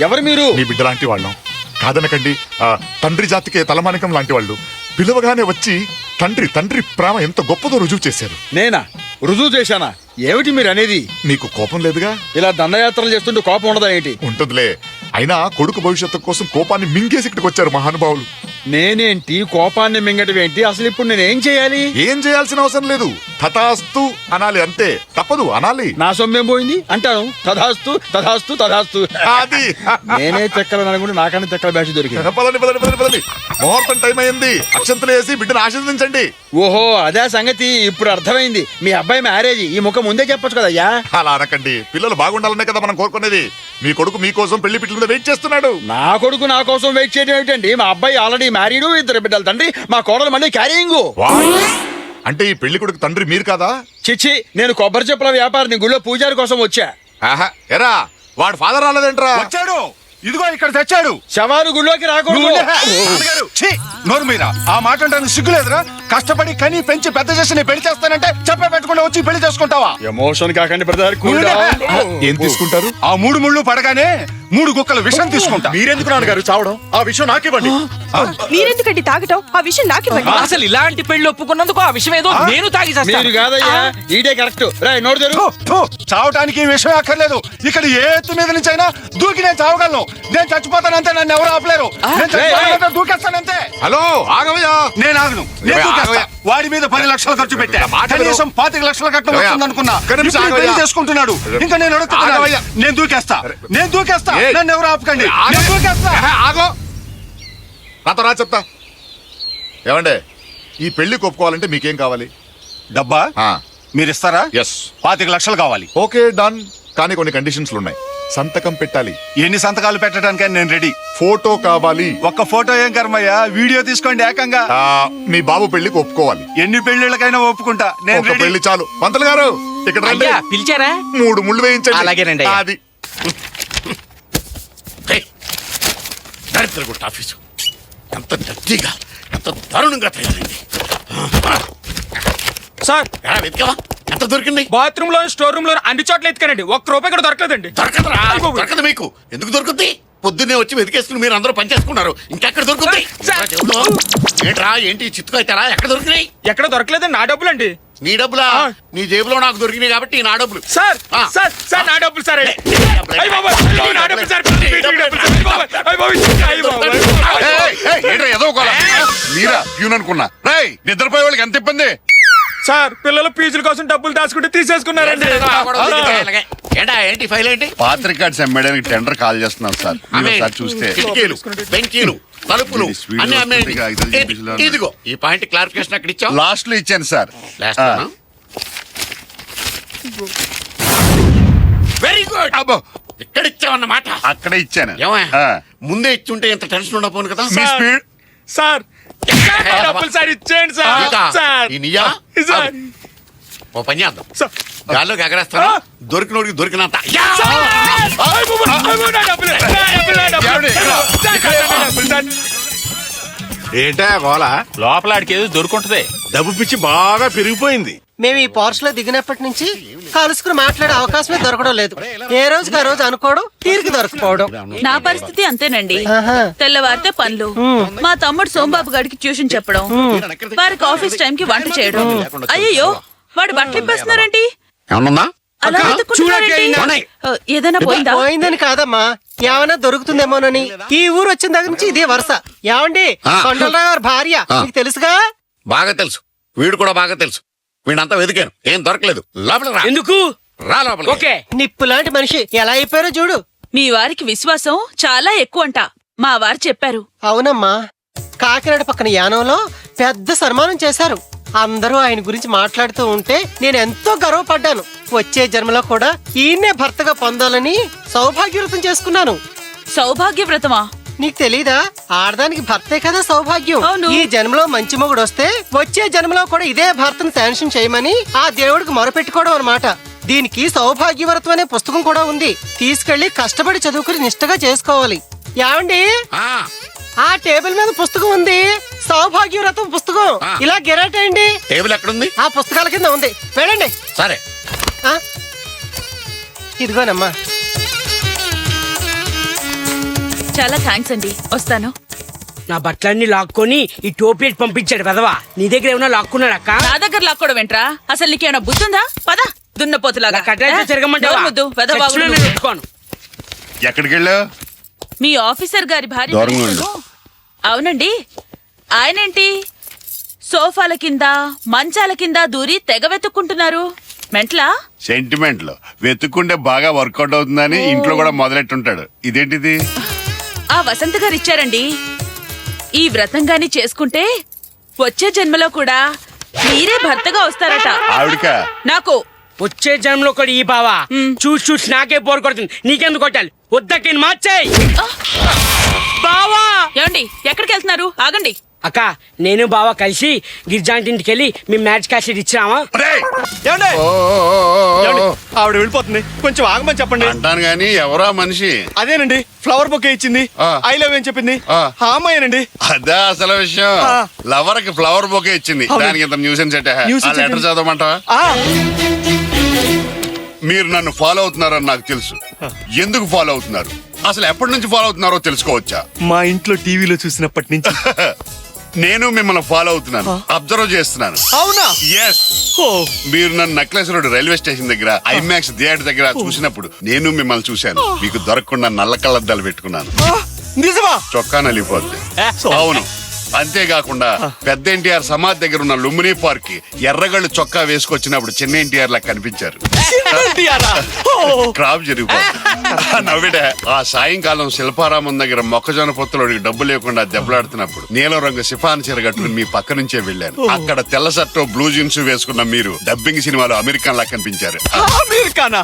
ఎవరు మీరు? మీ బిడ్డ లాంటి వాళ్ళం కాదనకండి. తండ్రి జాతికే తలమానికం లాంటి వాళ్ళు పిలవగానే వచ్చి తండ్రి తండ్రి ప్రేమ ఎంత గొప్పదో రుజువు చేశారు. నేనా రుజువు చేశానా? ఏమిటి మీరు అనేది? మీకు కోపం లేదుగా? ఇలా దండయాత్రలు చేస్తుంటే కోపం ఉండదా ఏంటి? ఉంటుందిలే, అయినా కొడుకు భవిష్యత్తు కోసం కోపాన్ని మింగేసి ఇక్కడికి వచ్చారు మహానుభావులు. నేనేంటి కోపాన్ని మింగటం ఏంటి? అసలు ఇప్పుడు నేనేం చేయాలి? ఏం చేయాల్సిన అవసరం లేదు, తథాస్తు అనాలి అంతే, తప్పదు అనాలి. నా సొమ్మేం పోయింది అంటాను. తథాస్తు తథాస్తు తథాస్తు. అది నేనే చెక్కలు అనుకుంటే నాకన్నా చెక్కల బ్యాచ్ దొరికింది. పదండి పదండి పదండి పదండి, ముహూర్తం టైం అయింది. అక్షంతలు వేసి బిడ్డను ఆశీర్వదించండి. ఓహో అదే సంగతి, ఇప్పుడు అర్థమైంది. మీ అబ్బాయి మ్యారేజ్ ఈ ముఖం ముందే చెప్పొచ్చు కదయ్యా. అలా అనకండి, పిల్లలు బాగుండాలనే కదా మనం కోరుకునేది. మీ కొడుకు మీకోసం పెళ్లి పిల్లల మీద వెయిట్ చేస్తున్నాడు. నా కొడుకు నా కోసం వెయిట్ చేయడం ఏమిటండి? మా అబ్బాయి ఆల్రెడీ మ్యారీడు, 2 బిడ్డల తండ్రి. మా కోడలు మళ్ళీ క్యారింగ్. అంటే ఈ పెళ్లి కొడుకు తండ్రి మీరు కాదా? చిచ్చి, నేను కొబ్బరి చెప్పుల వ్యాపారిని, గుళ్ళో పూజారి కోసం వచ్చా. ఆహా ఎరా వాడు ఫాదర్ రాలేదేంట్రా? వచ్చాడు, ఇదిగో ఇక్కడ తెచ్చాడు. శవాలు గుళ్ళోకి రాకూడదు. నోరు మీరా, ఆ మాట అంటే సిగ్గులేదురా? కష్టపడి కని పెంచి పెద్ద చేసి నేను పెళ్లి చేస్తానంటే చెప్పే పెట్టుకుంటా వచ్చి పెళ్లి చేసుకుంటావా? ఎమోషన్ కాకండి బ్రదర్. ఏం తీసుకుంటారు? ఆ 3 ముళ్ళు పడగానే 3 గుక్కలు విషం తీసుకుంటా. మీరెందుకు నాన్నగారు చావడం? ఆ విషయం నాకివ్వండి. మీరెందుకండి తాగటం? ఆ విషయం నాకివ్వండి. అసలు ఇలాంటి పెళ్లి ఒప్పుకున్నందుకు ఆ విషయం ఏదో నేను తాగి మీరు చేస్తాను. కాదయ్యా, ఈడే కరెక్ట్. రాయ్ నోరు తెరు. చావటానికి ఈ విషయం అక్కర్లేదు. ఇక్కడ ఏ ఎత్తు మీద నుంచి అయినా దూకి నేను చావగలను. నేను చచ్చిపోతానంతే, నన్ను ఎవరు ఆపలేరు. నేను చచ్చిపోతానంటే దూకేస్తానంతే. హలో ఆగవయ్యా. నేను ఆగను, నేను దూకేస్తా. వాడి మీద 10 లక్షలు ఖర్చు పెట్టా, కనీసం 25 లక్షల కట్నం వస్తుంది అనుకున్నా. పెళ్లి చేసుకుంటున్నాడు, ఇంకా నేను అడుగుతున్నా. నేను దూకేస్తా, నేను దూకేస్తా. నన్ను ఎవరు ఆపకండి, నేను దూకేస్తా. ఆగో నాతో రా చెప్తా. ఏమండే ఈ పెళ్లి ఒప్పుకోవాలంటే మీకేం కావాలి? డబ్బా మీరు ఇస్తారా? ఎస్. 25 లక్షలు కావాలి. ఓకే డన్, కానీ కొన్ని కండిషన్స్ ఉన్నాయి. సంతకం పెట్టాలి. ఎన్ని సంతకాలు పెట్టడానికి నేను రెడీ. ఫోటో కావాలి. ఒక్క ఫోటో ఏం కర్మయ్యా, వీడియో తీసుకోండి ఏకంగా. మీ బాబు పెళ్లికి ఒప్పుకోవాలి. ఎన్ని పెళ్లిళ్ళకైనా ఒప్పుకుంటా నేను ఒక రెడీ. పెళ్లి చాలు. పంతులు గారు ఇక్కడ రండి. అయ్యా పిలిచారా? 3 ముళ్ళు వేయించండి. అలాగేనండి అయ్యా. అది దరిద్ర ఆఫీసు ఎంత డర్టీగా, ఎంత దారుణంగా తయారైంది. సార్ ఎలా వెతికావా? ఎంత దొరికింది? బాత్రూమ్ లో, స్టోర్ రూమ్ లో అన్ని చోట్ల ఎత్తుకానండి. 1 రూపాయి కూడా దొరకలేదండి. దొరకదురా, దొరకదు. మీకు ఎందుకు దొరుకుతుంది? పొద్దున్నే వచ్చి వెతికేసుకుని మీరు అందరూ పనిచేసుకున్నారు, ఇంకెక్కడ దొరుకుతుంది? ఏంట్రా ఏంటి చిత్తుకు అవుతారా? ఎక్కడ దొరికినాయి? ఎక్కడ దొరకలేదండి. నా డబ్బులండి. నీ డబ్బులా? నీ జేబులో నాకు దొరికినాయి కాబట్టి నా డబ్బులు. సార్ సార్ సార్ నా డబ్బులు సార్. అయ్య బాబోయ్, నా డబ్బులు సార్. ఏంట్రా ఏదో ఒక మీరా ప్యూన్ అనుకున్నా. రేయ్ నిద్రపోయే వాళ్ళకి ఎంత ఇబ్బంది. సార్ పిల్లలు ఫీజుల కోసం డబ్బులు దాచుకుంటే తీసేసుకున్నారండి. ఏంటా ఏంటి ఫైల్ ఏంటి? పాత రికార్డ్స్ అమ్మడానికి టెండర్ కాల్ చేస్తున్నాం సార్. మీరు ఒకసారి చూస్తే కిటికీలు, బెంచీలు, తలుపులు ఇది స్వీట్ అన్ని అమ్మేయండి. వస్తుంది, కాగితాలు చూపించలేదు. ఇదిగో ఈ పాయింట్ క్లారిఫికేషన్ అక్కడ ఇచ్చావు. లాస్ట్ లో ఇచ్చాను సార్. Very good. అబ్బో ఎక్కడ ఇచ్చావన్నమాట? అక్కడే ఇచ్చాను. ఏమయ్య, ముందే ఇచ్చుంటే ఎంత టెన్షన్ ఉండకపోను కదా. మీ స్పీడ్ సార్ డబ్బులు సార్ ఇచ్చేయండి ఇంకా సార్. ఈ నియ్యా? సార్ ఓ పని చేద్దాం, సార్. గాల్లోకి ఎగరేస్తాను. దొరికినోడికి దొరికినంత. ఏంటా గోళ? లోపల ఆడికి ఏదో దొరుకుంటది. డబ్బు పిచ్చి బాగా పెరిగిపోయింది. మేము ఈ పోర్స్ లో దిగినప్పటి నుంచి కలుసుకుని మాట్లాడే అవకాశమే దొరకడం లేదు. ఏ రోజుకి ఆ రోజు అనుకోవడం, తీరికి దొరకపోవడం. నా పరిస్థితి అంతేనండి. తెల్లవారితే పనులు, మా తమ్ముడు సోంబాబు గారికి ట్యూషన్ చెప్పడం, వారికి ఆఫీస్ టైం కి వంట చేయడం. అయ్యో వాడు బట్టలు ఇప్పేస్తున్నారేంటి? ఏమన్నా అలా వెతుక్కుంటున్నారేంటి? ఏదైనా పోయిందా? పోయిందని కాదమ్మా, ఏమైనా దొరుకుతుందేమోనని. ఈ ఊరు వచ్చిన దగ్గర నుంచి ఇదే వరుస. ఏమండి, కొండలరావు గారి భార్య మీకు తెలుసుగా? బాగా తెలుసు, వీడు కూడా బాగా తెలుసు. వీడంతా వెతికాను, ఏం దొరకలేదు. లోపల రా. ఎందుకు? రా లోపల. ఓకే. నిప్పు లాంటి మనిషి ఎలా అయిపోయారో చూడు. మీ వారికి విశ్వాసం చాలా ఎక్కువంట, మా వారు చెప్పారు. అవునమ్మా, కాకినాడ పక్కన యానంలో పెద్ద సన్మానం చేశారు. అందరూ ఆయన గురించి మాట్లాడుతూ ఉంటే నేను ఎంతో గర్వపడ్డాను. వచ్చే జన్మలో కూడా ఈయన్నే భర్తగా పొందాలని సౌభాగ్యవ్రతం చేసుకున్నాను. సౌభాగ్య వ్రతమా? నీకు తెలీదా? ఆడదానికి భర్తే కదా సౌభాగ్యం. అవును. ఈ జన్మలో మంచి మొగుడు వస్తే వచ్చే జన్మలో కూడా ఇదే భర్తను శాంక్షన్ చేయమని ఆ దేవుడికి మొరపెట్టుకోవడం అన్నమాట. దీనికి సౌభాగ్యవ్రతం అనే పుస్తకం కూడా ఉంది. తీసుకెళ్లి కష్టపడి చదువుకుని నిష్టగా చేసుకోవాలి. ఏమండి, ఆ టేబుల్ మీద పుస్తకం ఉంది, సౌభాగ్యవ్రతం పుస్తకం. ఇలా గిరాటండి. టేబుల్ ఎక్కడుంది? ఆ పుస్తకాల కింద ఉంది, వెళ్ళండి. సరే. ఆ, ఇదిగోనమ్మా. చాలా థ్యాంక్స్ అండి, వస్తాను. నా బట్టలన్నీ లాక్కొని ఈ టోపీ పంపించాడు పెదవా. నీ దగ్గర ఏమైనా లాక్కున్నాడు అక్క? నా దగ్గర లాక్కోవడం ఏంట్రా? అసలు నీకేమైనా బుద్ధుందా? పద, దున్నపోతులాగా తిరగమంటావా? ముద్దు, వెధవాగుడు నువ్వు. పెట్టుకోను. ఎక్కడికి వెళ్ళావు? మీ ఆఫీసర్ గారి భార్య దూరంగా నడుస్తును. అవునండి, ఆయనేంటి సోఫాల కింద మంచాల కింద దూరి తెగ వెతుక్కుంటున్నారు? మెంట్లా? సెంటిమెంట్లు వెతుక్కుంటే బాగా వర్కౌట్ అవుతుందని ఇంట్లో కూడా మొదలెట్టుంటాడు. ఇదేంటిది? ఆ వసంత గారు ఇచ్చారండి. ఈ వ్రతం గాని చేసుకుంటే వచ్చే జన్మలో కూడా మీరే భర్తగా వస్తారట. ఆవిడకా? నాకు వచ్చే జన్మలో కూడా ఈ బావా చూసి చూసి నాకే బోర్ కొడుతుంది. నీకెందుకు కొట్టాలి? వద్దకి మార్చేయి బావా. ఏమండి, ఎక్కడికి వెళ్తున్నారు? ఆగండి. అక్క, నేను బావా కలిసి గిరిజాంటి ఇంటికి వెళ్ళి మీ మ్యాచ్ క్యాసెట్ ఇచ్చామా? ఆవిడ వెళ్ళిపోతుంది, కొంచెం ఆగమని చెప్పండి అంటాను గాని ఎవరా మనిషి? అదేనండి, ఫ్లవర్ బొకే ఇచ్చింది, ఐ లవ్ అని చెప్పింది. ఆ అమ్మాయినండి. అదా అసలు విషయం. లవర్ కి ఫ్లవర్ బొకే ఇచ్చింది, దానికి ఇంత న్యూసెన్స్ అంటే. ఆ లెటర్ చదవమంటావా? మీరు నన్ను ఫాలో అవుతున్నారని నాకు తెలుసు. ఎందుకు ఫాలో అవుతున్నారు, అసలు ఎప్పటి నుంచి ఫాలో అవుతున్నారో తెలుసుకోవచ్చా? మా ఇంట్లో టీవీలో చూసినప్పటి నుంచి నేను మిమ్మల్ని ఫాలో అవుతున్నాను, అబ్జర్వ్ చేస్తున్నాను. అవునా? ఎస్. మీరు నన్ను నక్లెస్ రోడ్ రైల్వే స్టేషన్ దగ్గర ఐమాక్స్ థియేటర్ దగ్గర చూసినప్పుడు నేను మిమ్మల్ని చూశాను. మీకు దొరకకుండా నల్ల కళ్ళద్దాలు పెట్టుకున్నాను. నిజమా? చొక్కా నలిపోద్ది. అవును. అంతేకాకుండా పెద్ద ఎన్టీఆర్ సమాధి దగ్గర ఉన్న లుంబిని పార్క్ కి ఎర్రగళ్ళు చొక్కా వేసుకొచ్చినప్పుడు చిన్న ఎన్టీఆర్ లా కనిపించారు. క్రాప్ జరిగిపోయింది. నవ్విడే. ఆ సాయంకాలం శిల్పారామం దగ్గర మొక్కజొన్న పొత్తులోడికి డబ్బు లేకుండా దెబ్బలాడుతున్నప్పుడు నీలం రంగు సిఫాన్ చీర కట్టుకుని మీ పక్క నుంచే వెళ్ళాను. అక్కడ తెల్ల షర్టు బ్లూ జీన్స్ వేసుకున్న మీరు డబ్బింగ్ సినిమాలో అమెరికన్ లా కనిపించారు. అమెరికానా?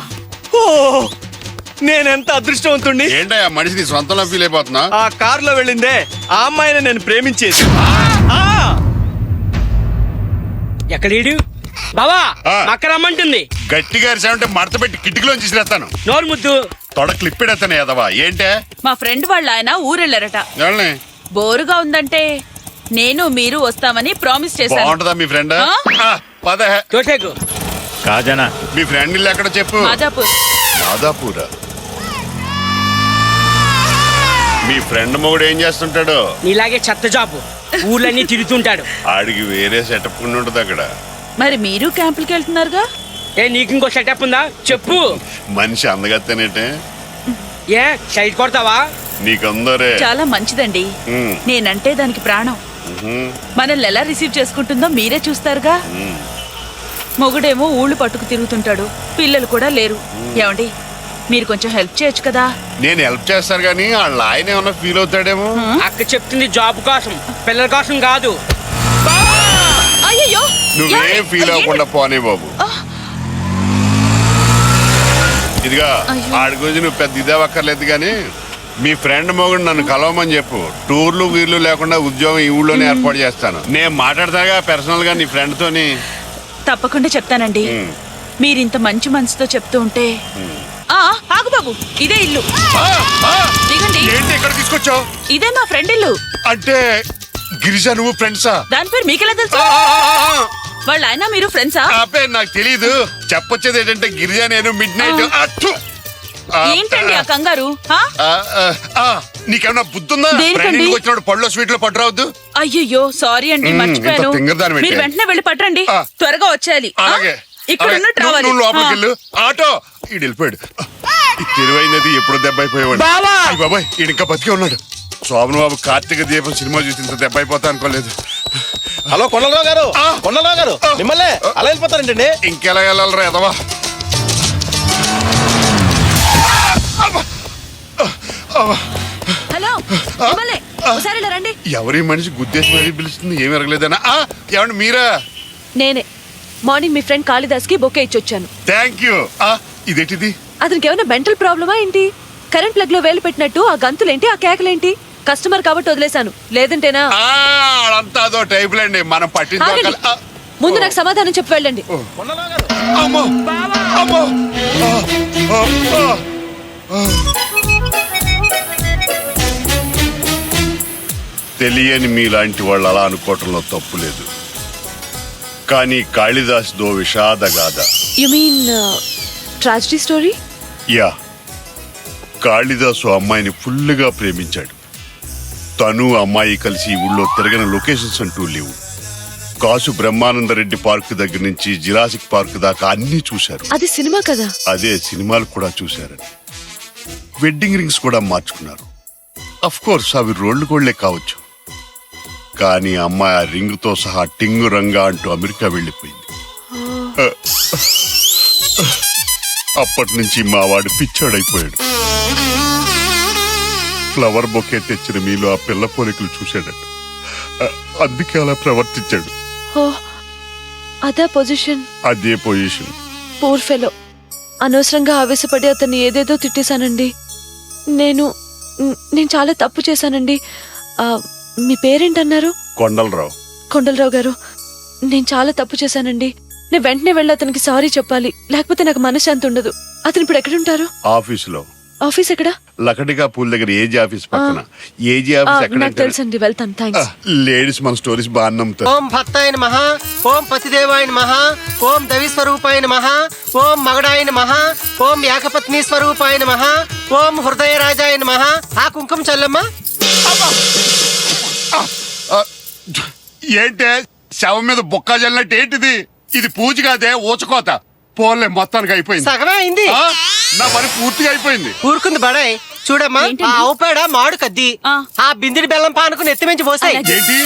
నేనెంత అదృష్టవంతుణ్ణి. ఏంటయ్యా మనిషిని సొంతంలో ఫీల్ అయిపోతున్నా? ఆ కారులో వెళ్ళిందే ఆ అమ్మాయిని నేను ప్రేమించేది. ఎక్కడీడు బావా? అక్కడ రమ్మంటుంది. గట్టిగా అరిసామంటే మడత పెట్టి కిటికీలోంచి తీసిరేస్తాను. నోరు ముద్దు. తొడ క్లిప్పెడతాను ఎదవా. ఏంటే? మా ఫ్రెండ్ వాళ్ళ ఆయన ఊరెళ్ళారట. ఎవరిని? బోరుగా ఉందంటే నేను మీరు వస్తామని ప్రామిస్ చేశాను. బాగుంటుందా మీ ఫ్రెండ్? పద. తోటేకు కాజానా. మీ ఫ్రెండ్ ఇల్లు ఎక్కడ చెప్పు? మాదాపూర్. మాదాపూరా? మీ ఫ్రెండ్ మొగుడు ఏం చేస్తుంటాడు? నీలాగే చెత్త జాబు, ఊర్లన్నీ తిరుగుతుంటాడు. ఆడికి వేరే సెటప్ ఉంటుంది అక్కడ. మరి మీరు క్యాంపులకి వెళ్తున్నారుగా? నీకు ఇంకో సెటప్ ఉందా చెప్పు? మనిషి అందగత్తేనేటే. ఏ సైడ్ కొడతావా? నీకందరే. చాలా మంచిదండి. నేనంటే దానికి ప్రాణం. మనల్ని ఎలా రిసీవ్ చేసుకుంటుందో మీరే చూస్తారుగా. మొగుడేమో ఊళ్ళు పట్టుకు తిరుగుతుంటాడు, పిల్లలు కూడా లేరు. ఏమండి, మీరు కొంచెం హెల్ప్ చేయొచ్చు కదా? నేను హెల్ప్ చేస్తాను కానీ వాళ్ళ ఆయన ఏమన్నా ఫీల్ అవుతాడేమో. అక్క చెప్తుంది జాబ్ కోసం, పిల్లల కోసం కాదు. అయ్యో, నువ్వేం ఫీల్ అవ్వకుండా పోనీ బాబు. ఇదిగా ఆడి గురించి నువ్వు పెద్ద ఇదే అక్కర్లేదు కానీ మీ ఫ్రెండ్ మొగుడు నన్ను కలవమని చెప్పు. టూర్లు వీర్లు లేకుండా ఉద్యోగం ఈ ఊళ్ళోనే ఏర్పాటు చేస్తాను. నేను మాట్లాడతాగా పర్సనల్ గా నీ ఫ్రెండ్ తోని. తప్పకుండా చెప్తానండి. మీరింత మంచి మనసుతో చెప్తూ ఉంటే. ఆగు బాబు, ఇదే ఇల్లు. దిగండి. ఏంటి ఇక్కడ తీసుకొచ్చావు? ఇదే మా ఫ్రెండ్ ఇల్లు. అంటే గిరిజా నువ్వు ఫ్రెండ్సా? దాని పేరు మీకెలా తెలుసు? వాళ్ళ ఆయన మీరు ఫ్రెండ్సా? నాకు తెలీదు. చెప్పొచ్చేది ఏంటంటే గిరిజా నేను మిడ్ నైట్. ఏంటండి ఆ కంగారు? నీకేమన్నా బుద్ధుందా? ఫ్రెండ్ వచ్చినప్పుడు పళ్ళు స్వీట్లు పట్టురావద్దు. అయ్యో సారీ అండి, మర్చిపోయాను. మీరు వెంటనే వెళ్ళి పట్టండి, త్వరగా వచ్చేయాలి. ఇక్కడ నువ్వు లోపలికి వెళ్ళు. ఆటో ఈడు వెళ్ళిపోయాడు. తెలివైనది ఎప్పుడు దెబ్బ అయిపోయాడు. బాబాయ్ ఈడు ఇంకా బతికే ఉన్నాడు. శోభన్ బాబు కార్తీక దీపం సినిమా చూసి ఇంత దెబ్బ అయిపోతా అనుకోలేదు. హలో కొండలరావు గారు. కొండలరావు గారు మిమ్మల్ని అలా వెళ్ళిపోతారంటండి. ఇంకెలా వెళ్ళాలరా ఎదవా? హలో, ఒకసారి రండి. ఎవరి మనిషి గుద్దేసి మరీ పిలుస్తుంది, ఏమి ఎరగలేదనా? ఏమండి మీరా? నేనే మార్నింగ్ మీ ఫ్రెండ్ కాళిదాస్ కి బొకే ఇచ్చొచ్చాను. Thank you. ఇదేంటిది? అతనికి ఏమైనా మెంటల్ ప్రాబ్లమా ఏంటి? కరెంట్ ప్లగ్ లో వేలు పెట్టినట్టు ఆ గంతులేంటి, ఆ కేకలేంటి? కస్టమర్ కాబట్టి వదిలేశాను, లేదంటేనా? అంతా అదో టైపులండి, మనం ఆగండి. ముందు నాకు సమాధానం చెప్పి వెళ్ళండి. అమ్మో అమ్మో తెలియని మీలాంటి వాళ్ళు అలా అనుకోవటంలో తప్పు లేదు. కానీ కాళిదాస్ దో విషాదగాథ. You mean tragedy story? Yeah, Kalidas అమ్మాయిని ఫుల్గా ప్రేమించాడు. తను అమ్మాయి కలిసి ఈ ఊళ్ళో తిరగని లొకేషన్స్ అంటూ లేవు. కాసు బ్రహ్మానందరెడ్డి పార్క్ దగ్గర నుంచి జిరాసిక్ పార్క్ దాకా అన్ని చూశారు. అది సినిమా కదా? అదే సినిమాలు కూడా చూశారు. వెడ్డింగ్ రింగ్స్ కూడా మార్చుకున్నారు. అఫ్ కోర్స్ అవి రోళ్లు గోళ్లే కావచ్చు, కానీ అమ్మాయి ఆ రింగ్ తో సహా టింగు రంగా అంటూ అమెరికా వెళ్ళిపోయింది. అప్పటి నుంచి మా వాడు పిచ్చాడైపోయాడు. ఫ్లవర్ బొకే తెచ్చిన మీలో ఆ పిల్ల పోలికలు చూశాడట. అందుకే అలా ప్రవర్తించాడు. అదే పొజిషన్. అదే పొజిషన్. Poor fellow. అనవసరంగా ఆవేశపడి అతన్ని ఏదేదో తిట్టేశానండి. నేను చాలా తప్పు చేశానండి. మీ పేరేంటన్నారు? కొండలరావు. కొండలరావు గారు, నేను చాలా తప్పు చేశానండి. నేను వెంటనే వెళ్ళి అతనికి సారీ చెప్పాలి, లేకపోతే నాకు మనశ్శాంతి ఉండదు. అతను ఇప్పుడు ఎక్కడుంటారు? ఆఫీసులో. ఆఫీస్ ఎక్కడ? లకడిగా పూల్ దగ్గర ఏజీ ఆఫీస్ పక్కన. ఏజీ ఆఫీస్ ఎక్కడ? నాకు తెలుసండి, వెళ్తాను. థ్యాంక్స్. లేడీస్ మన స్టోరీస్ బాగా నమ్ముతారు. ఓం భక్తాయ నమః, ఓం పతిదేవాయ నమః, ఓం దవి స్వరూపాయ నమః, ఓం మగడాయ నమః, ఓం ఏకపత్ని స్వరూపాయ నమః, ఓం హృదయ రాజాయ నమః. ఆ కుంకుమ చల్లమ్మా. ఏంటే శవం మీద బొక్క జల్లినట్టు ఏంటిది? ఇది పూజ కాదే, ఊచకోత. పోలే, మొత్తానికి అయిపోయింది. సగమే అయింది. నా పని పూర్తిగా అయిపోయింది. ఊరుకుంది బడాయ్. చూడమ్మా, ఆ ఆవు పేడ మాడు కద్ది, ఆ బిందిరి బెల్లం పానుకుని ఎత్తిమించి పోసాయి. ఏంటి,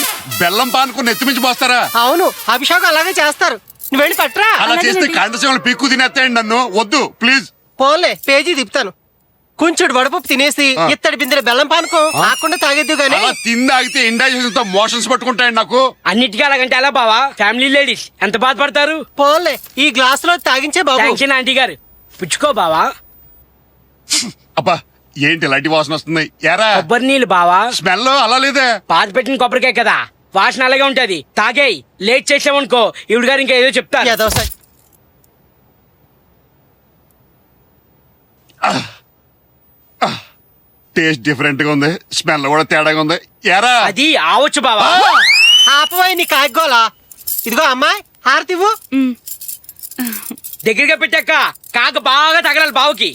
బెల్లం పానుకుని ఎత్తిమించి పోస్తారా? అవును, అభిషేకం అలాగే చేస్తారు. నువ్వు వెళ్ళి పట్రా. అలా చేస్తే కండసేవలు పీక్కు తినేస్తాయండి నన్ను. వద్దు ప్లీజ్. పోన్లే, పేజీ తిప్పుతాను. కొంచెం వడపప్పు తినేసి ఇత్తడి బిందెల బెల్లం పానకం ఆకుండా తాగేద్దు గానీ. తిందాగితే ఇండైజెషన్ తో మోషన్స్ పట్టుకుంటాయండి నాకు. అన్నిటికీ అలాగంటే ఎలా బావా? ఫ్యామిలీ లేడీస్ ఎంత బాధపడతారు. పోన్లే, ఈ గ్లాస్ లో తాగించే బాబు. టెన్షన్ ఆంటీ గారు, పుచ్చుకో బావా. అబ్బా, ఏంటి ఇలాంటి వాసన వస్తుంది? ఎరా కొబ్బరి నీళ్ళు బావా. స్మెల్ అలా లేదే. పాత పెట్టిన కొబ్బరికాయ కదా, వాసన అలాగే ఉంటది. తాగేయి. లేట్ చేసామనుకో ఇవిడు గారు ఇంకా ఏదో చెప్తారు. టేస్ట్ డిఫరెంట్ గా ఉంది, స్మెల్ కూడా తేడాగా ఉంది. ఎరా అది ఆవచ్చు బావా. ఆపవాయి నీ కాయగోలా. ఇదిగో అమ్మాయి, హారతివ్వు. దగ్గరగా పెట్టాక కాక బాగా తగలాలి బావుకి.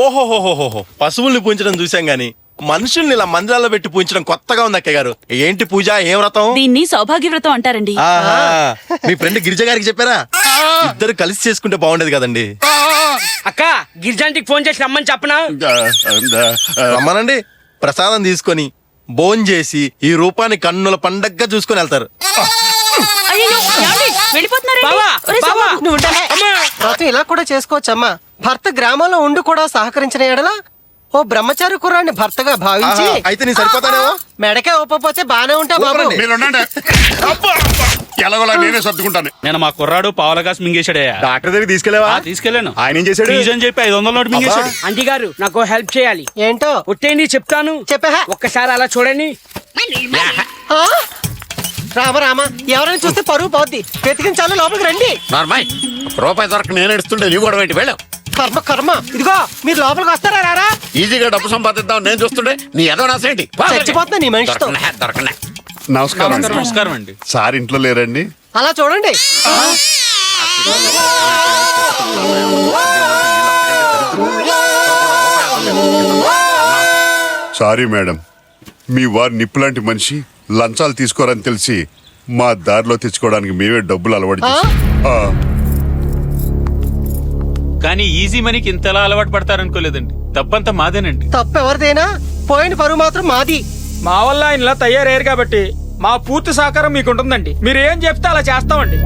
ఓహోహోహోహో, పశువుల్ని పూజించడం చూసాం గాని మనుషుల్ని ఇలా మందిరాల్లో పెట్టి పూజించడం కొత్తగా ఉంది అక్కయ్య గారు. ఏంటి పూజ, ఏం వ్రతం? దీన్ని సౌభాగ్య వ్రతం అంటారండి. మీ ఫ్రెండ్ గిరిజ గారికి చెప్పారా? ఇద్దరు కలిసి చేసుకుంటే బాగుండేది కదండి. అక్క, గిరిజాంటికి ఫోన్ చేసి రమ్మని చెప్పనా? రమ్మనండి. ప్రసాదం తీసుకొని భోంచేసి చేసి ఈ రూపాన్ని కన్నుల పండగగా చూసుకొని వెళ్తారు. వ్రతం ఇలా కూడా చేసుకోవచ్చమ్మా. భర్త గ్రామంలో ఉండి కూడా సహకరించిన ఎడల ఓ బ్రహ్మచారి కుర్రాన్ని భర్తగా భావించి అయితే నీ సరిపోతానేమో. మెడకే ఒప్పపోతే బానే ఉంటా బాబు. ఎలాగోలా నేనే సర్దుకుంటాను. నేను మా కుర్రాడు పావులగాస్ మింగేశాడయ్యా. డాక్టర్ దగ్గర తీసుకెళ్ళావా? తీసుకెళ్ళాను. ఆయన ఏం చేశాడు? ఫీజు అని చెప్పి 500 నోటు మింగేశాడు. ఆంటీ గారు, నాకు హెల్ప్ చేయాలి. ఏంటో ఒట్టేండి చెప్తాను. చెప్పా. ఒక్కసారి అలా చూడండి. రామ రామ, ఎవరైనా చూస్తే పరువు పోద్ది. వెతికించాలి, లోపలికి రండి. నార్మల్ రూపాయి దొరక నేను ఎడుస్తుంటే నీ కూడా ఏంటి? వెళ్ళావు. కర్మ కర్మ. ఇదిగో మీరు లోపలికి వస్తారా రారా? ఈజీగా డబ్బు సంపాదిద్దాం నేను చూస్తుంటే నీ ఏదో నాసేంటి? చచ్చిపోతున్నా నీ మనిషితో. దొరకలే. నమస్కారం. నమస్కారం అండి. సార్ ఇంట్లో లేరండి? అలా చూడండి. సారీ మేడం, మీ వారు నిప్పులాంటి మనిషి, లంచాలు తీసుకోరని తెలిసి మా దారిలో తెచ్చుకోవడానికి మేమే డబ్బులు అలవాటు చేశాం. కానీ ఈజీ మనీకి ఇంతలా అలవాటు పడతారనుకోలేదండి. తప్పంతా మాదేనండి. తప్పు ఎవరిదైనా పోయిన పరువు మాత్రం మాది. మా వల్ల ఆయన ఇలా తయారయ్యారు కాబట్టి మా పూర్తి సహకారం మీకు ఉంటుందండి. మీరు ఏం చెప్తే అలా చేస్తామండి.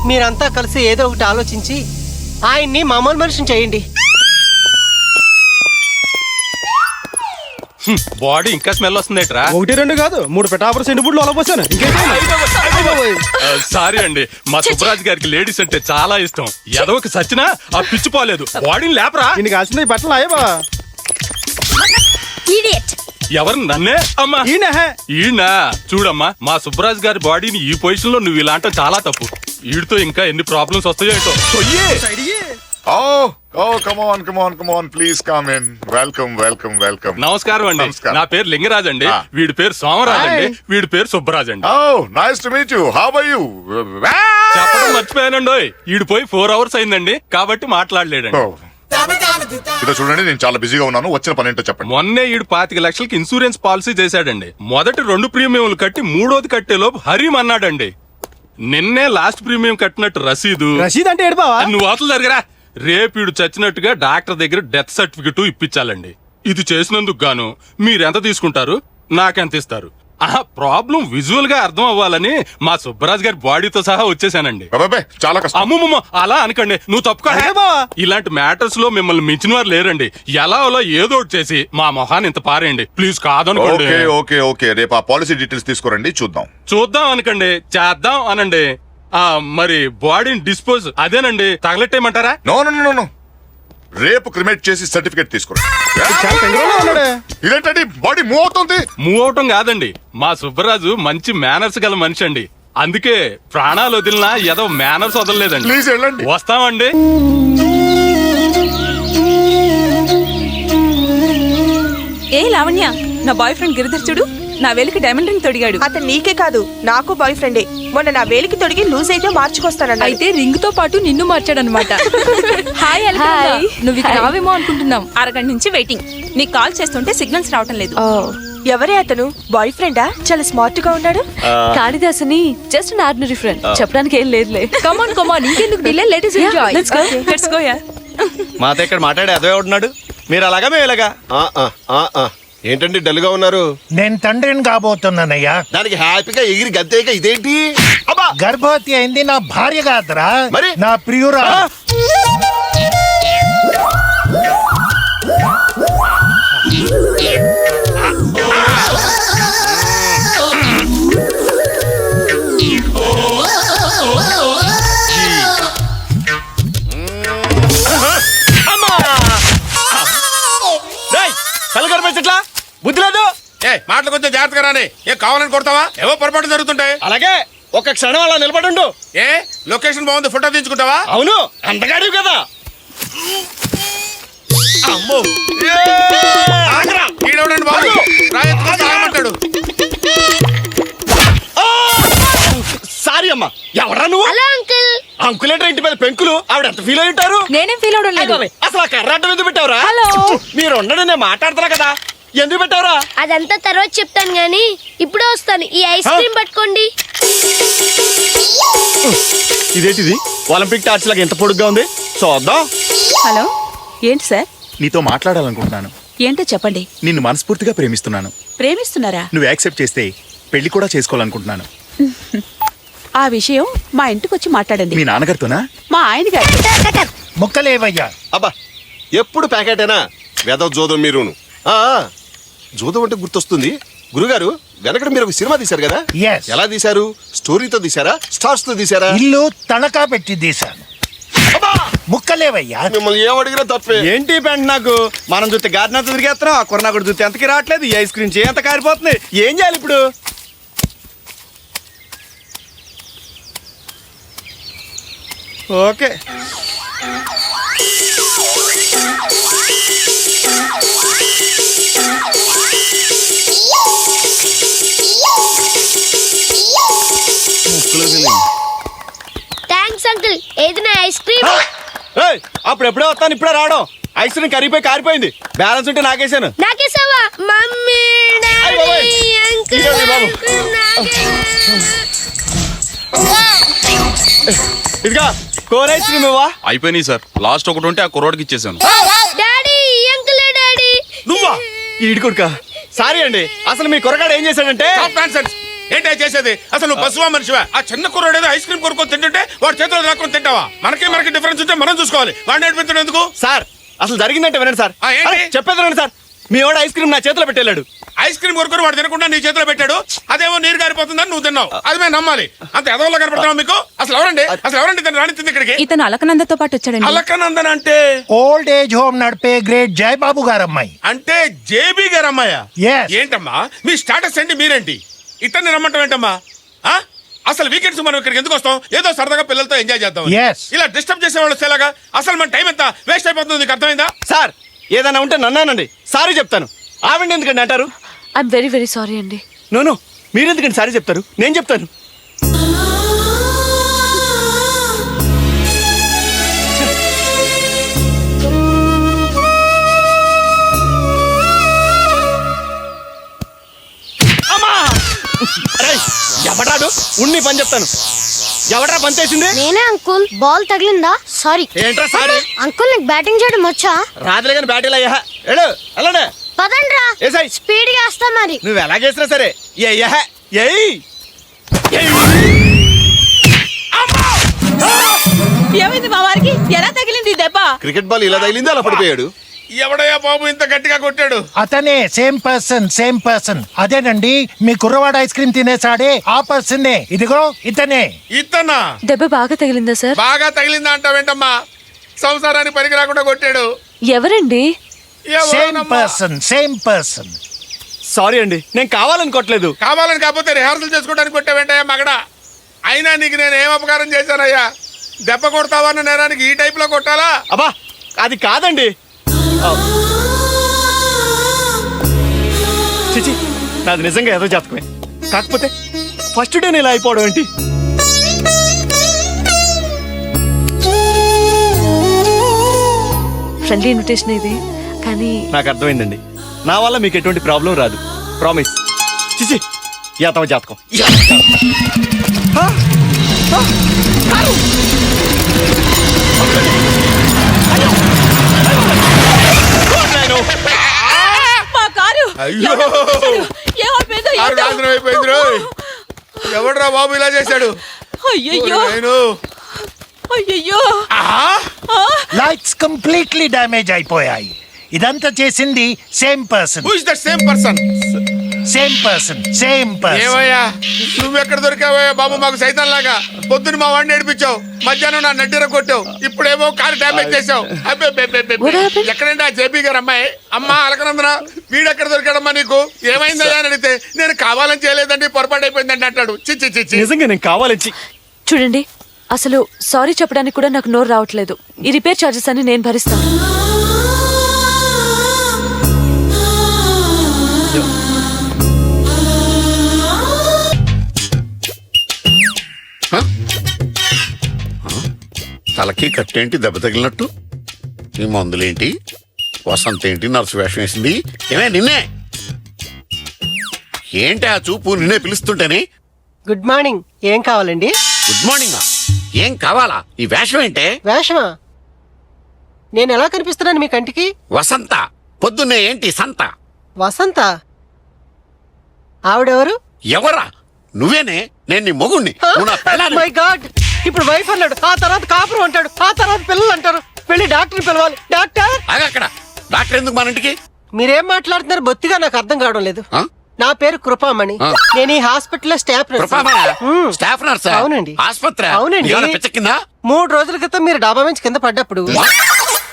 మీరంతా కలిసి ఏదో ఒకటి ఆలోచించి ఆయన్ని మామూలు మనిషిని చేయండి. బాడీ ఇంకా స్మెల్ వస్తుందేట్రా? 1 2 కాదు 3 పిఠాపురం సెంటు బుడ్లు అలపోసాను. సారీ అండి, మా సుబ్బరాజు గారికి లేడీస్ అంటే చాలా ఇష్టం. ఎదవకి సచ్చినా ఆ పిచ్చి పోలేదు. బాడీని లేపరా. దీనికి కాల్సిన బట్టలు అయ్యబా. ఎవరు నన్నే? అమ్మా ఈయన చూడమ్మా, మా సుబ్బరాజు గారి బాడీని ఈ పొజిషన్ లో నువ్వు ఇలా అంటావు చాలా తప్పు. వీడితో ఇంకా ఎన్ని ప్రాబ్లమ్స్ వస్తాయో ఏంటో. come on, please come in. Welcome. నమస్కారం అండి. నా పేరు లింగరాజ్ అండి. వీడి పేరు సోమరాజ్ అండి. వీడి పేరు సుబ్బరాజ్ అండి. Nice to meet you. How are you? చెప్పడం మర్చిపోయానండి. వీడి పోయి 4 hours అయిందండి కాబట్టి మాట్లాడలేడండి. ఇదో చూడండి, నేను చాలా బిజీగా ఉన్నాను. వచ్చిన పని ఏంటో చెప్పండి. మొన్నే ఈడు 25 లక్షలకి ఇన్సూరెన్స్ పాలసీ చేశాడండి. మొదటి 2 ప్రీమియంలు కట్టి 3వది కట్టేలోపు హరీం అన్నాడండి. నిన్నే లాస్ట్ ప్రీమియం కట్టినట్టు రసీదు అంటే ఏడు బావా? నువ్వు అవతల దగ్గర రేపు ఈడు చచ్చినట్టుగా డాక్టర్ దగ్గర డెత్ సర్టిఫికెట్ ఇప్పించాలండి. ఇది చేసినందుకు గాను మీరెంత తీసుకుంటారు, నాకెంత ఇస్తారు? ప్రాబ్లం విజువల్ గా అర్థం అవ్వాలని మా సుబ్బరాజ్ గారి బాడీతో సహా వచ్చేసానండి. చాలా కష్టం. అమ్మమ్మ అలా అనకండి, నువ్వు తప్పుకో. ఇలాంటి మ్యాటర్స్ లో మిమ్మల్ని మించిన వారు లేరండి. ఎలా ఏదో ఒకటి చేసి మా మొహాన్ని ఇంత పారేయండి ప్లీజ్. కాదనుకోండి. ఓకే రేపు ఆ పాలసీ డీటెయిల్స్ తీసుకురండి, చూద్దాం అనకండి, చేద్దాం అనండి. మరి బాడీని డిస్పోజ్ అదేనండి తగలెట్టేయమంటారా? నో రేపు క్రిమేట్ చేసి సర్టిఫికేట్ తీసుకురండి. ఇదేంటండి బాడీ మూవ్ అవుతుంది? మూవ్ అవటం కాదండి, మా సుబ్బరాజు మంచి మేనర్స్ గల మనిషి అండి. అందుకే ప్రాణాలు వదిలినా ఏదో మేనర్స్ వదలలేదండి. ప్లీజ్ వెళ్ళండి. వస్తామండి. ఏ లావణ్య, నా బాయ్ ఫ్రెండ్ గిరిధర్ చూడు, నా వేలికి డైమండ్ రింగ్ తొడిగాడు. అతను నీకే కాదు నాకు బాయ్ ఫ్రెండే. మొన్న నా వేలికి తొడిగి లూజ్ అయితే మార్చుకొస్తానన్న. అయితే రింగ్ తో పాటు నిన్ను మార్చాడనమాట. Hi hi. నువ్వు ఇక్కడ రావేమో అనుకుంటున్నాం. అరగంట నుంచి వెయిటింగ్. నీకు కాల్ చేస్తుంటే సిగ్నల్స్ రావటం లేదు. ఎవరే అతను? బాయ్ ఫ్రెండా? చాలా స్మార్ట్ గా ఉన్నాడు. కాళిదాసుని జస్ట్ అన్ ఆర్డినరీ ఫ్రెండ్. చెప్పడానికి ఏం లేదులే. కమాన్ ఇంకెందుకు delay, let us enjoy. Let's go yeah. మాతో ఇక్కడ మాట్లాడే అదే ఉంటున్నాడు. మీరు అలాగా మేము ఇలాగా. ఏంటండి డల్ గా ఉన్నారు? నేను తండ్రిని కాబోతున్నానయ్యా. దానికి హ్యాపీగా ఎగిరి గద్దేగా ఇదేంటి? గర్భవతి అయింది నా భార్య కాదురా, మరి నా ప్రియురా. కలగర్పించట్లా బుద్ధి లేదు. మాటలు కొంచెం జాగ్రత్తగా రాని. ఏం కావాలని కొడతావా? ఏవో పొరపాటు జరుగుతుంటాయి. అలాగే ఒక క్షణం అలా నిలబడుండు. ఏ లొకేషన్ బాగుంది, ఫోటో తీయించుకుంటావా? అవును, అందగాడివి కదా. అమ్మో ఈడవడండి బాబు, రాయమంటాడు. సారీ అమ్మా. ఎవరా నువ్వు? అంకుల్ అంటే ఇంటి మీద పెంకులు. ఆవిడ ఎంత ఫీల్ అయి ఉంటారు? నేనేం ఫీల్ అవడం లేదు. అసలు ఆ కర్రాటం ఎందుకు పెట్టావురా? మీరు ఉండడు, నేను మాట్లాడతారా కదా, ఎందుకు పెట్టావురా? అదంతా తర్వాత చెప్తాను గానీ ఇప్పుడే వస్తాను. ఈ ఐస్ క్రీమ్ పట్టుకోండి. ఇదేంటిది? ఒలింపిక్ టార్చ్ లాగా ఎంత పొడుగ్గా ఉంది, చూద్దాం. హలో, ఏంటి సార్? నీతో మాట్లాడాలనుకుంటున్నాను. ఏంటో చెప్పండి. నిన్ను మనస్ఫూర్తిగా ప్రేమిస్తున్నాను. ప్రేమిస్తున్నారా? నువ్వు యాక్సెప్ట్ చేస్తే పెళ్లి కూడా చేసుకోవాలనుకుంటున్నాను. ఆ విషయం మా ఇంటికి వచ్చి మాట్లాడండి. మీ నాన్నగారితోనా? మా ఆయన గారు. ముక్కలేవయ్యా. అబ్బా ఎప్పుడు ప్యాకెటేనా వేద జోదం మీరును. జోదం అంటే గుర్తొస్తుంది, గురుగారు వెనకడ మీరు ఒక సినిమా తీశారు కదా, ఎలా తీశారు? స్టోరీతో తీశారా, స్టార్స్ తో తీశారా? ఇల్లు తనఖా పెట్టి తీశాను. ముక్కలేవయ్యా. మిమ్మల్ని ఏం అడిగినా తప్పే. ఏంటి పెంట నాకు? మనం చూస్తే గార్డెన్ అంతా తిరిగేస్తున్నాం, ఆ కొరనా కూడా చూస్తే ఎంతకి రావట్లేదు. ఈ ఐస్ క్రీమ్ చేయంత కారిపోతుంది. ఏం చేయాలి ఇప్పుడు? Okay thanks uncle. ఏది నా ఐస్ క్రీమ్? అప్పుడు ఎప్పుడో వస్తాను, ఇప్పుడే రావడం. ఐస్ క్రీమ్ కరిగిపోయి కారిపోయింది. బ్యాలెన్స్ ఉంటే నాకేసాను. నాకేసావా? మమ్మీ ఇదిగా కోన్ ఐస్ క్రీమ్ ఇవ్వా? అయిపోయినాయి సార్, లాస్ట్ ఒకటి ఉంటే ఆ కుర్రోడికి ఇచ్చేసాను. Daddy uncle daddy. నువ్వా? ఈడు కొడుకా. సారీ అండి, అసలు మీ కుర్రగాడు ఏం చేశాడంటే. ఏంటో చేసేది? అసలు నువ్వు పశువా మనిషివా? ఆ చిన్న కుర్రాడు ఏదో ఐస్ క్రీమ్ కొనుక్కొని తింటుంటే వాడు చేతిలో రాకుండా తింటావా? మనకి డిఫరెన్స్ ఉంటే మనం చూసుకోవాలి. వాడిని నేర్పించడం ఎందుకు? సార్ అసలు జరిగిందంటే వినండి సార్. చెప్పేది వినండి సార్. మీ వాడు ఐస్ క్రీమ్ నా చేతిలో పెట్టాడు. ఐస్ క్రీమ్ కొనుక్కొని వాడు తినకుండా నీ చేతిలో పెట్టాడు. అదేమో నీరు గారిపోతుందని నువ్వు తిన్నావు. అది మేము నమ్మాలి. అంత ఎదవల్లో కనపడుతున్నావు మీకు. అసలు ఎవరండి తను రాణించింది ఇక్కడికి? ఇతను అలకనందతో పాటు వచ్చాడండి. అలకనందన్ అంటే ఓల్డ్ ఏజ్ హోమ్ నడిపే గ్రేట్ జయబాబు గారమ్మాయి. అంటే జేబీ గారు అమ్మాయా? Yes. ఏంటమ్మా మీ స్టాటస్ ఏంటి? మీరేంటి ఇతన్ని రమ్మంటాం ఏంటమ్మా? అసలు వీకెండ్స్ మనం ఇక్కడికి ఎందుకు వస్తాం? ఏదో సరదాగా పిల్లలతో ఎంజాయ్ చేద్దాం. Yes. ఇలా డిస్టర్బ్ చేసే వాళ్ళు వచ్చేలాగా అసలు మన టైం ఎంత వేస్ట్ అయిపోతుంది. నీకు అర్థమైందా? సార్ ఏదైనా ఉంటే నన్నానండి, సారీ చెప్తాను. ఆవిడ ఎందుకండి అంటారు? ఐఎమ్ వెరీ వెరీ సారీ అండి. నో మీరెందుకండి సారీ చెప్తారు? నేను చెప్తాను. ఎవడాడు ఉన్ని పని చెప్తాను. ఎవడ్రా పని చేసింది? నేనే అంకుల్. బాల్ తగిలిందా? సారీ. ఏంట్రా సారీ? అంకుల్ నీకు బ్యాటింగ్ చేయడం వచ్చా? రాదులే కానీ బ్యాటిల్ అయ్యా. అలానే పదండ్రా, స్పీడ్ గా వస్తా. మరి నువ్వు ఎలాగేసినా సరే ఏమైంది మా వారికి? ఎలా తగిలింది దెబ్బ? క్రికెట్ బాల్ ఇలా తగిలింది, అలా పడిపోయాడు. ఎవడయ్యా బాబు ఇంత గట్టిగా కొట్టాడు? అతనే సేమ్ పర్సన్. అదేనండి మీ కుర్రవాడు ఐస్ క్రీమ్ తినేసాడే ఆ పర్సన్నే. ఇదిగో ఇతనే. ఇతనా? దెబ్బ బాగా తగిలిందా సార్? బాగా తగిలిందా అంటావేంటమ్మా? సంసారానికి పనికి రాకుండా కొట్టాడు. ఎవరండి? Same person. సారీ అండి, నేను కావాలని కొట్టలేదు. కావాలని కాకపోతే రిహార్సల్ చేసుకోవడానికి కొట్టావేంటయ్యా మగడా? అయినా నీకు నేను ఏం అపకారం చేశానయ్యా? దెబ్బ కొడతావన్న నేరానికి ఈ టైప్ లో కొట్టాలా? అబ్బా అది కాదండి. చిచి, నాది నిజంగా ఏదో జాతకమే. కాకపోతే ఫస్ట్ డే ఇలా అయిపోవడం ఏంటి? ఫ్రెండ్లీ ఇన్విటేషన్ ఇది, కానీ నాకు అర్థమైందండి. నా వల్ల మీకు ఎటువంటి ప్రాబ్లం రాదు, ప్రామిస్. చిచి, యాతవ జాతకం. మా కారు అయ్యో ఏమైపోయిందో కారు నాశనం అయిపోయింది రోయ్. ఎవడ్రా బాబు ఇలా చేశాడు? అయ్యయ్యో నేను అయ్యయ్యో లైట్స్ కంప్లీట్లీ డ్యామేజ్ అయిపోయాయి. ఇదంతా చేసింది same person. Who is that same person? Same person. ఏమయ్యా నువ్వెక్కడ దొరికావయ్యా బాబు మాకు సైతం లాగా? పొద్దున మా వాడిని ఏడిపించావు, మధ్యాహ్నం నా నడ్డిర కొట్టావు, ఇప్పుడేమో కారు డ్యామేజ్ చేసావు. ఎక్కడంటే ఆ జేపీ గారు అమ్మాయి? అమ్మా అలకనందన, వీడెక్కడ దొరికాడమ్మా నీకు? ఏమైందయ్యా అని అడిగితే నేను కావాలని చేయలేదండి, పొరపాటు అయిపోయిందండి అంటాడు. చిచ్చి నిజంగా నేను కావాలని. చూడండి, అసలు సారీ చెప్పడానికి కూడా నాకు నోరు రావట్లేదు. ఈ రిపేర్ ఛార్జెస్ అన్ని నేను భరిస్తాను. తలకి కట్టేంటి దెబ్బ తగిలినట్టు? ఈ మందులేంటి? వసంత ఏంటి నర్సు వేషం వేసింది? ఏమే నిన్నే? ఏంటి ఆ చూపు? నిన్నే పిలుస్తుంటేనే. Good morning. ఏం కావాలండి? Good morning. ఏం కావాలా? ఈ వేషం ఏంటే? వేషమా? నేను ఎలా కనిపిస్తున్నాను మీ కంటికి? వసంత. పొద్దున్నే ఏంటి సంత? వసంత? ఆవిడెవరు? ఎవరా? నువ్వేనే. నేను నీ మొగుణ్ణి. నువ్వు నా పెళ్ళాన్ని. మై గాడ్, ఇప్పుడు వైఫ్ అన్నాడు, ఆ తర్వాత కాపురం అంటాడు, ఆ తర్వాత పిల్లలు అంటారు. వెళ్ళి డాక్టర్ పిలవాలి. డాక్టర్ అక్కడ డాక్టర్ ఎందుకు మన ఇంటికి? మీరేం మాట్లాడుతున్నారు బొత్తిగా నాకు అర్థం కావడం లేదు. నా పేరు కృపామణి. నేను ఈ hospital staff nurse. Staff nurse? అవునండి. ఆస్పత్రి? అవునండి. 3 రోజుల క్రితం మీరు డాబా నుంచి కింద పడ్డప్పుడు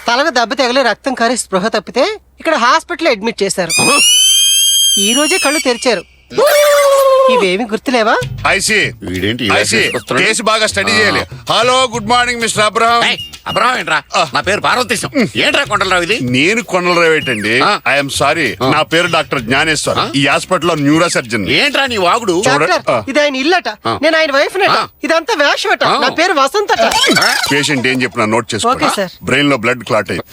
తలకు దెబ్బ తగిలి రక్తం కారి స్పృహ తప్పితే ఇక్కడ హాస్పిటల్ అడ్మిట్ చేశారు. ఈ రోజే కళ్ళు తెరిచారు. ఇవేమి గుర్తులేవా? వీడేంటి కేసు బాగా స్టడీ చేయాలి. Hello, good morning mister Abraham. Abraham ఏంట్రా? నా పేరు పార్వతీశం. ఏంట్రా కొండలరావు ఇది? నేను కొండలరావు ఏంటండి? ఐఎమ్ సారీ, నా పేరు డాక్టర్ జ్ఞానేశ్వర్. ఈ హాస్పిటల్ లో న్యూరో సర్జన్. ఏంట్రా నీ వాగుడు? ఇది ఆయన ఇల్లట, నేను ఆయన వైఫ్ నట. ఇదంతా వేషమట. నా పేరు వసంత. పేషెంట్ ఏం చెప్పినా నోట్ చేసుకో. బ్రెయిన్ లో బ్లడ్ క్లాట్ అయ్యి.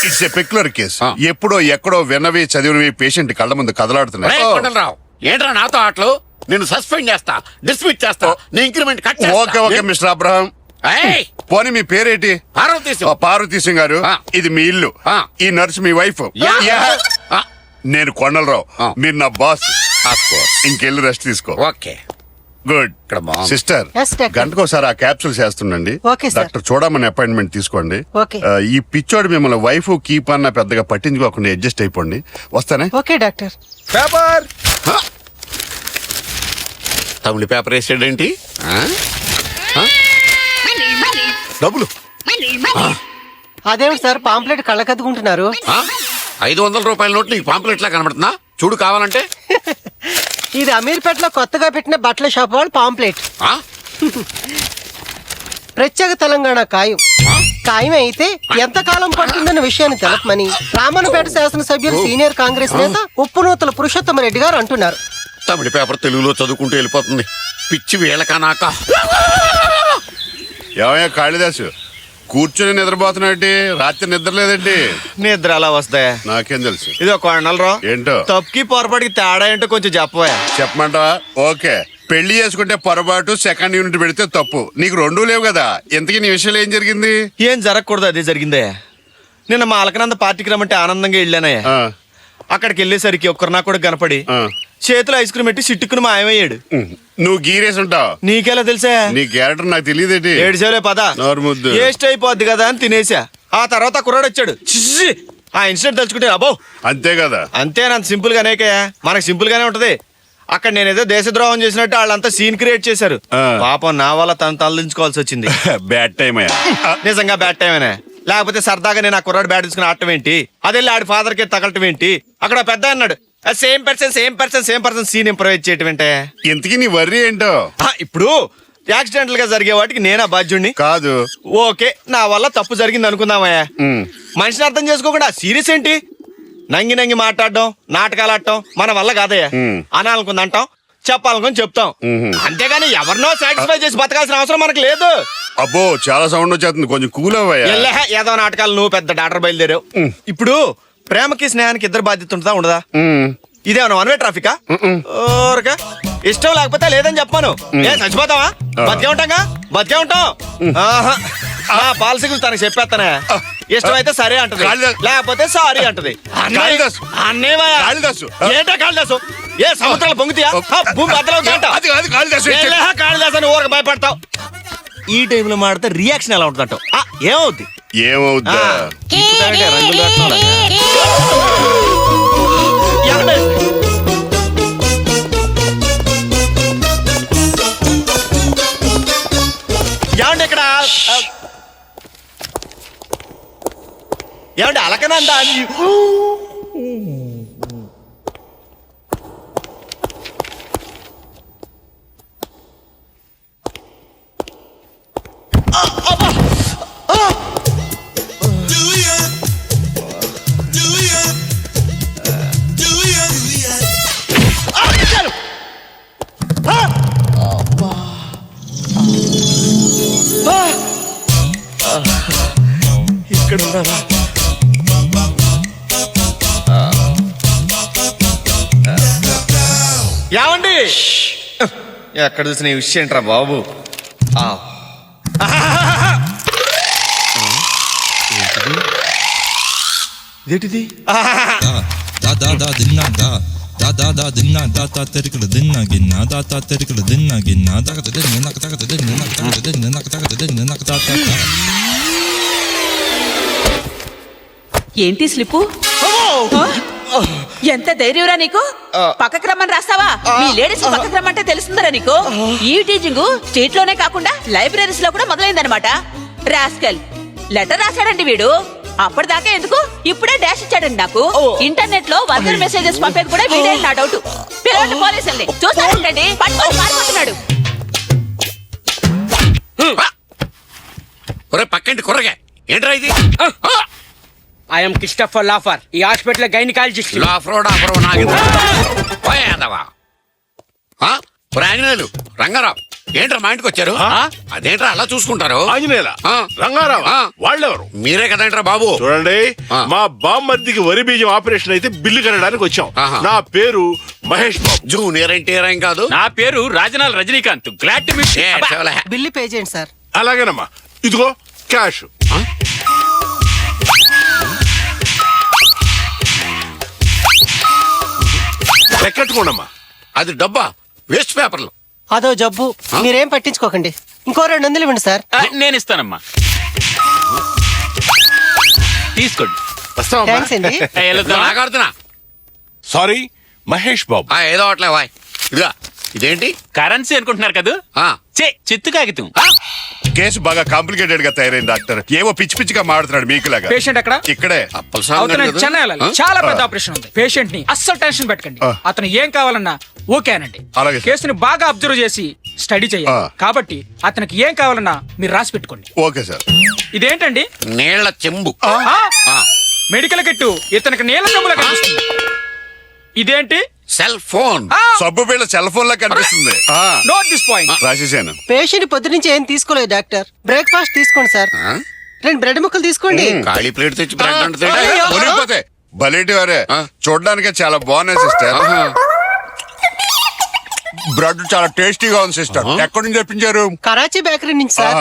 It's a peculiar case. ఎప్పుడో ఎక్కడో విన్నవి చదివినవి పేషెంట్ కళ్ళ ముందు కదలాడుతున్నాయి. కొండలరావు ఏంట్రా నాతో ఆటలు? నేను సస్పెండ్ చేస్తా, డిస్మిస్ చేస్తా, నీ ఇంక్రిమెంట్ కట్ చేస్తా. Okay okay mister Abraham. పోనీ మీ పేరేంటి? పార్వతీశం. పార్వతీశం గారు, ఇది మీ ఇల్లు. ఈ నర్స్ మీ వైఫ్. నేను కొండలరావు, మీరు నా బాస్. ఇంకెళ్ళి రెస్ట్ తీసుకో. ఓకే. గుడ్. ఇక్కడ సిస్టర్, Yes, doctor. గంటకోసారి ఆ క్యాప్సూల్స్ వేస్తుండండి. Okay, sir. డాక్టర్ చూడమని అపాయింట్మెంట్ తీసుకోండి. Okay. ఈ పిచ్చోడు మిమ్మల్ని వైఫ్ కీప్ అన్న పెద్దగా పట్టించుకోకుండా అడ్జస్ట్ అయిపోండి. వస్తానే. Okay doctor. పేపర్ తమిళ పేపర్ వేసాడేంటి? డబ్బులు అదేమిటి సార్ పాంప్లెట్ కళ్ళకద్దుకుంటున్నారు? 500 రూపాయల నోట్ నీకు పాంప్లెట్ లా కనబడుతుందా? చూడు కావాలంటే. ఇది అమీర్పేటలో కొత్తగా పెట్టిన బట్టల షాప్ వాళ్ళు పాంప్లెట్. ప్రత్యేక తెలంగాణ ఖాయం. ఖాయం అయితే ఎంత కాలం పడుతుందన్న విషయాన్ని తెలపమని రామన్నపేట శాసనసభ్యులు సీనియర్ కాంగ్రెస్ నేత ఉప్పునూతల పురుషోత్తమ రెడ్డి గారు అంటున్నారు. తమిళ పేపర్ తెలుగులో చదువుకుంటూ వెళ్ళిపోతుంది. పిచ్చి వేళకనాక. ఏమయ్యా కాళిదాసు, కూర్చొని నిద్రపోతున్నట్టు రాత్రి నిద్ర లేదండి? నిద్ర అలా వస్తాయా? నాకేం తెలుసు. ఇది ఒక కొండలరా ఏంటో తప్పుకి పొరపాటుకి తేడా ఏంటో కొంచెం చెప్పవా? చెప్పమంటావా? ఓకే. పెళ్లి చేసుకుంటే పొరపాటు, సెకండ్ యూనిట్ పెడితే తప్పు. నీకు రెండూ లేవు కదా. ఇంతకీ నీ విషయంలో ఏం జరిగింది? ఏం జరగకూడదు అదే జరిగిందే. నిన్న మా అలకనంద పార్టీకి రమ్మంటే ఆనందంగా వెళ్ళానయ్యా. అక్కడికి వెళ్ళేసరికి ఒక్కరు నా కూడా కనపడి చేతిలో ఐస్ క్రీమ్ పెట్టి సిట్టుకుని మాయమయ్యాడు. నువ్వు గీరేసి ఉంటావు. నీకెలా తెలుసా? నీ క్యారెక్టర్ నాకు తెలియదేంటి? ఏడ్చేలే పదా నోరుముద్దు. వేస్ట్ అయిపోద్ది కదా అని తినేసా. ఆ తర్వాత కుర్రాడు వచ్చాడు. చిచ్చి! ఆ ఇన్సిడెంట్ తలుచుకుంటే అబ్బో అంతే కదా. అంతేనంత సింపుల్ గానేకయ్యా. మనకు సింపుల్ గానే ఉంటది. అక్కడ నేనేదో దేశద్రోహం చేసినట్టు వాళ్ళంతా సీన్ క్రియేట్ చేశారు. పాపం నా వల్ల తను తలదించుకోవాల్సి వచ్చింది. బ్యాడ్ టైం అయ్యా. నిజంగా బ్యాడ్ టైమేనే. లేకపోతే సరదాగా నేను ఆ కుర్రాడు బ్యాట్ తీసుకుని ఆడటం ఏంటి, అదెళ్ళి ఆడి ఫాదర్ కి తగలటం ఏంటి. అక్కడ పెద్ద అన్నాడు సేమ్ పర్సన్ సీన్ ఇంప్రవైజ్ చేయటం ఏంటే. ఇంతకీ నీ వర్రీ ఏంటో? ఇప్పుడు యాక్సిడెంటల్ గా జరిగే వాటికి నేనా బాధ్యుణ్ణి? కాదు. ఓకే, నా వల్ల తప్పు జరిగింది అనుకుందామయ్యా. మనిషిని అర్థం చేసుకోకుండా సీరియస్ ఏంటి? నంగి మాట్లాడడం, నాటకాలు ఆడటం మన వల్ల కాదయ్యా. అనాలనుకుంది అంటాం, చెప్పాలనుకుని చెప్తాం. అంతేగాని ఎవరినో సాటిస్ఫై చేసి బతకాల్సిన అవసరం మనకు లేదు. అబ్బో చాలా సౌండ్ వచ్చేస్తుంది, కొంచెం కూల్ అవ్వయ్యా. ఏదో నాటకాలు నువ్వు పెద్ద డాక్టర్ బయలుదేరావు. ఇప్పుడు ప్రేమకి స్నేహానికి ఇద్దరు బాధ్యత ఉంటుందా ఉండదా? ఇదేమన్నా వన్ వే ట్రాఫికా? ఓరకా ఇష్టం లేకపోతే లేదని చెప్పాను. ఏ చచ్చిపోతావా? బతికే ఉంటాం. ఆహా, నా పాలసీలు తనకు చెప్పేస్తానే. ఇష్టమైతే సరే అంటది, లేకపోతే సారీ అంటది. ఏంటో కాళిదాసు ఏ సముద్రాలు పొంగుతాయా? భూమి బద్దలవుతాయంట. కాళిదాసు అని ఊరకు భయపడతావు. ఈ టైంలో మాడితే రియాక్షన్ ఎలా ఉంటుందంట? ఏమవుద్ది? ఏమవుద్దా? ఏమండి ఇక్కడ ఏమండి అలకనందా అని ఇక్కడ ఉన్నారా? ఏమండి ఎక్కడ చూసిన ఈ విషయం ఏంట్రా బాబు? ఇదేంటిది? ఏంటి స్లిప్పు? ఎంత ధైర్యంరా నీకు? పక్కకు రమ్మని రాస్తావా? మీ లేడీస్ పక్కకు రమ్మంటే తెలుస్తుందరా నీకు? ఈ టీచింగ్ స్ట్రీట్ లోనే కాకుండా లైబ్రరీస్ లో కూడా మొదలైందనమాట. రాస్కల్ లెటర్ రాశాడండి వీడు. అప్పటిదాకా ఎందుకు, ఇప్పుడే డాష్ ఇచ్చాడండి నాకు. ఇంటర్నెట్ లో 100 మెసేజెస్ పంపేది కూడా వీడే నా డౌట్. పిల్లలు పోలీసుల్ని చూసారంటండి, పట్టుకొని పారిపోతున్నాడు. పక్కంటి కుర్రగా ఏంట్రా ఇది? ఐఎమ్ క్రిస్టఫర్ లాఫర్, ఈ హాస్పిటల్ గైనకాలజిస్ట్. ఆంజనేయులు, రంగారావు ఏంట్రా మా ఇంటికి వచ్చారు? అదేంట్రా అలా చూసుకుంటారు? ఆంజనేయుల రంగారావు వాళ్ళెవరు? మీరే కదేంట్రా బాబు? చూడండి, మా బామ్మర్దికి వరి బీజం ఆపరేషన్ అయితే బిల్లు కనడానికి వచ్చాం. నా పేరు మహేష్ బాబు. జూనియర్ ఎన్టీఆర్ ఏం కాదు. నా పేరు Rajanala Rajinikanth. Glad to meet you. Bill pay చేయండి సార్. అలాగేనమ్మా, ఇదిగో క్యాష్. లెక్కెట్టుకోండమ్మా. అది డబ్బా, వేస్ట్ పేపర్లు. అదో జబ్బు, మీరేం పట్టించుకోకండి. ఇంకో 200 ఇవ్వండి సార్. నేను ఇస్తానమ్మా, తీసుకోండి. థ్యాంక్స్ అండి. నాగాడుతున్నా సారీ మహేష్ బాబు. ఏదో అట్లే వాయ్. ఇదిగా ఇదేంటి కరెన్సీ అనుకుంటున్నారు కదా? చిత్తు కాగితం. కేసు బాగా కాంప్లికేటెడ్ గా తయారైంది డాక్టర్. ఏవో పిచ్చి పిచ్చిగా మాడుతున్నాడు మీకులాగా. పేషెంట్ ఎక్కడ? ఇక్కడే. అవతల చెన్నై వెళ్ళాలి. చాలా పెద్ద ఆపరేషన్ ఉంది. పేషెంట్ ని అస్సలు టెన్షన్ పెట్టకండి. అతను ఏం కావాలన్నా ఓకే అనండి. అలాగే. కేసుని బాగా అబ్జర్వ్ చేసి స్టడీ చేయాలి. కాబట్టి అతనికి ఏం కావాలన్నా మీరు రాసి పెట్టుకోండి. Okay sir. ఇదేంటండి? నీళ్ల చెంబు. మెడికల్ కిట్టు ఇతనికి నీళ్ళ చెంబులా కనిపిస్తుంది. ఇదేంటి? Cell phone. సబ్బు బిళ్ళ సెల్ ఫోన్ లా కనిపిస్తుంది. Note this point. రాసేసాను. పేషెంట్ పొద్దు నుంచి ఏం తీసుకోలేదు డాక్టర్. బ్రేక్ఫాస్ట్ తీసుకోండి సార్. 2 బ్రెడ్ ముక్కలు తీసుకోండి. ఖాళీ ప్లేట్ తెచ్చి బ్రెడ్ బలేటి వారే. చూడడానికే చాలా బాగున్నాయి సిస్టర్. బ్రెడ్ చాలా టేస్టీగా ఉంది సిస్టర్. ఎక్కడి నుంచి తెప్పించారు? కరాచీ బేకరీ నుంచి సార్.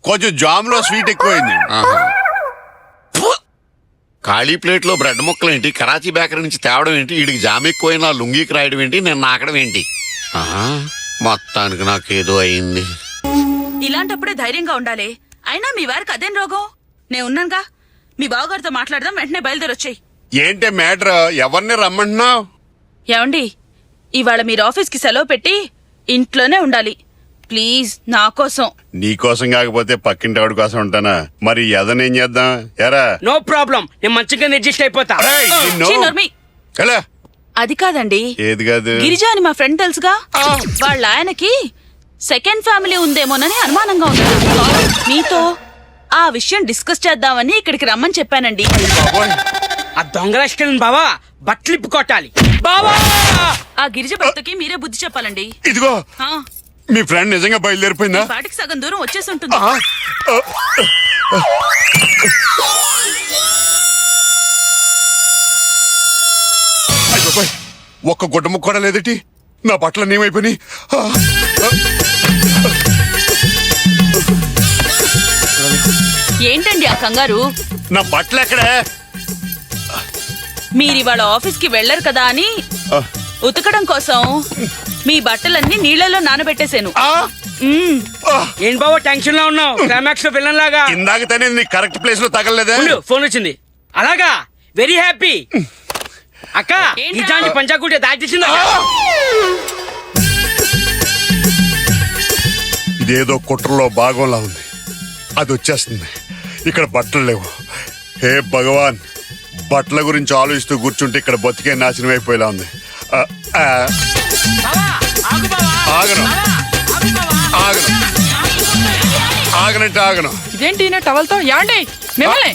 కొంచెం జామ్ లో స్వీట్ ఎక్కువైంది. ఖాళీ ప్లేట్ లో బ్రెడ్ ముక్కలు ఏంటి? కరాచీ బేకరీ నుంచి తేవడం ఏంటి? వీడికి జామ్ ఎక్కువైనా లుంగికి రాయడం ఏంటి? నేను నాకడం ఏంటి? మొత్తానికి నాకేదో అయింది. ఇలాంటప్పుడే ధైర్యంగా ఉండాలి. అయినా మీ వారికి అదేం రోగం? నేను ఉన్నానుగా. మీ బావగారితో మాట్లాడదాం. వెంటనే బయలుదేరొచ్చాయి. ఏంటే మ్యాటర్? ఎవరిని రమ్మంటున్నావు? ఏమండి, ఇవాళ మీరు ఆఫీస్కి సెలవు పెట్టి ఇంట్లోనే ఉండాలి ప్లీజ్. నా కోసం. నీ కోసం కాకపోతే పక్కింటి ఆవిడ కోసం ఉంటానా? మరి ఎదనేం చేద్దాం? ఎరా నో ప్రాబ్లం, నేను మంచిగా అడ్జస్ట్ అయిపోతా. అది కాదండి. ఏది కాదు? గిరిజా అని మా ఫ్రెండ్ తెలుసుగా. వాళ్ళ ఆయనకి సెకండ్ ఫ్యామిలీ ఉందేమోనని అనుమానంగా ఉంది. మీతో ఆ విషయం డిస్కస్ చేద్దామని ఇక్కడికి రమ్మని చెప్పానండి. ఆ దొంగ రెస్టారెంట్ బావా బట్టలిప్పి కొట్టాలి బావా. ఆ గిరిజ భర్తకి మీరే బుద్ధి చెప్పాలండి. ఇదిగో మీ ఫ్రెండ్ నిజంగా బయలుదేరిపోయిందా? బాటికి సగం దూరం వచ్చేసి ఉంటుంది. ఒక్క గుడ్డ ముక్క కూడా లేదటి. నా బట్టలు ఏమైపోయినాయి? ఏంటండి ఆ కంగారు? నా బట్టలు ఎక్కడే? మీరివాళ ఆఫీస్ కి వెళ్లరు కదా అని ఉతకడం కోసం మీ బట్టలన్నీ నీళ్లలో నానబెట్టేశాను. ఏంటి బాబు టెన్షన్ లో ఉన్నావు? క్లైమాక్స్ లో విలన్ లాగా. ఇందాక తనే నీ కరెక్ట్ ప్లేస్ లో తగలలేదా? ఫోన్ వచ్చింది. అలాగా, వెరీ హ్యాపీ. అక్క నిజాన్ని పంచాకుటే దాచేసింది. ఇదేదో కుట్రలో భాగంలా ఉంది. అది వచ్చేస్తుంది. ఇక్కడ బట్టలు లేవు. హే భగవాన్, బట్టల గురించి ఆలోచిస్తూ కూర్చుంటే ఇక్కడ బతికే నాశనం అయిపోయేలా ఉంది. ఆగను ఆగనంటే ఆగను. ఇదేంటి టవల్తో? యాండి మిమ్మల్ని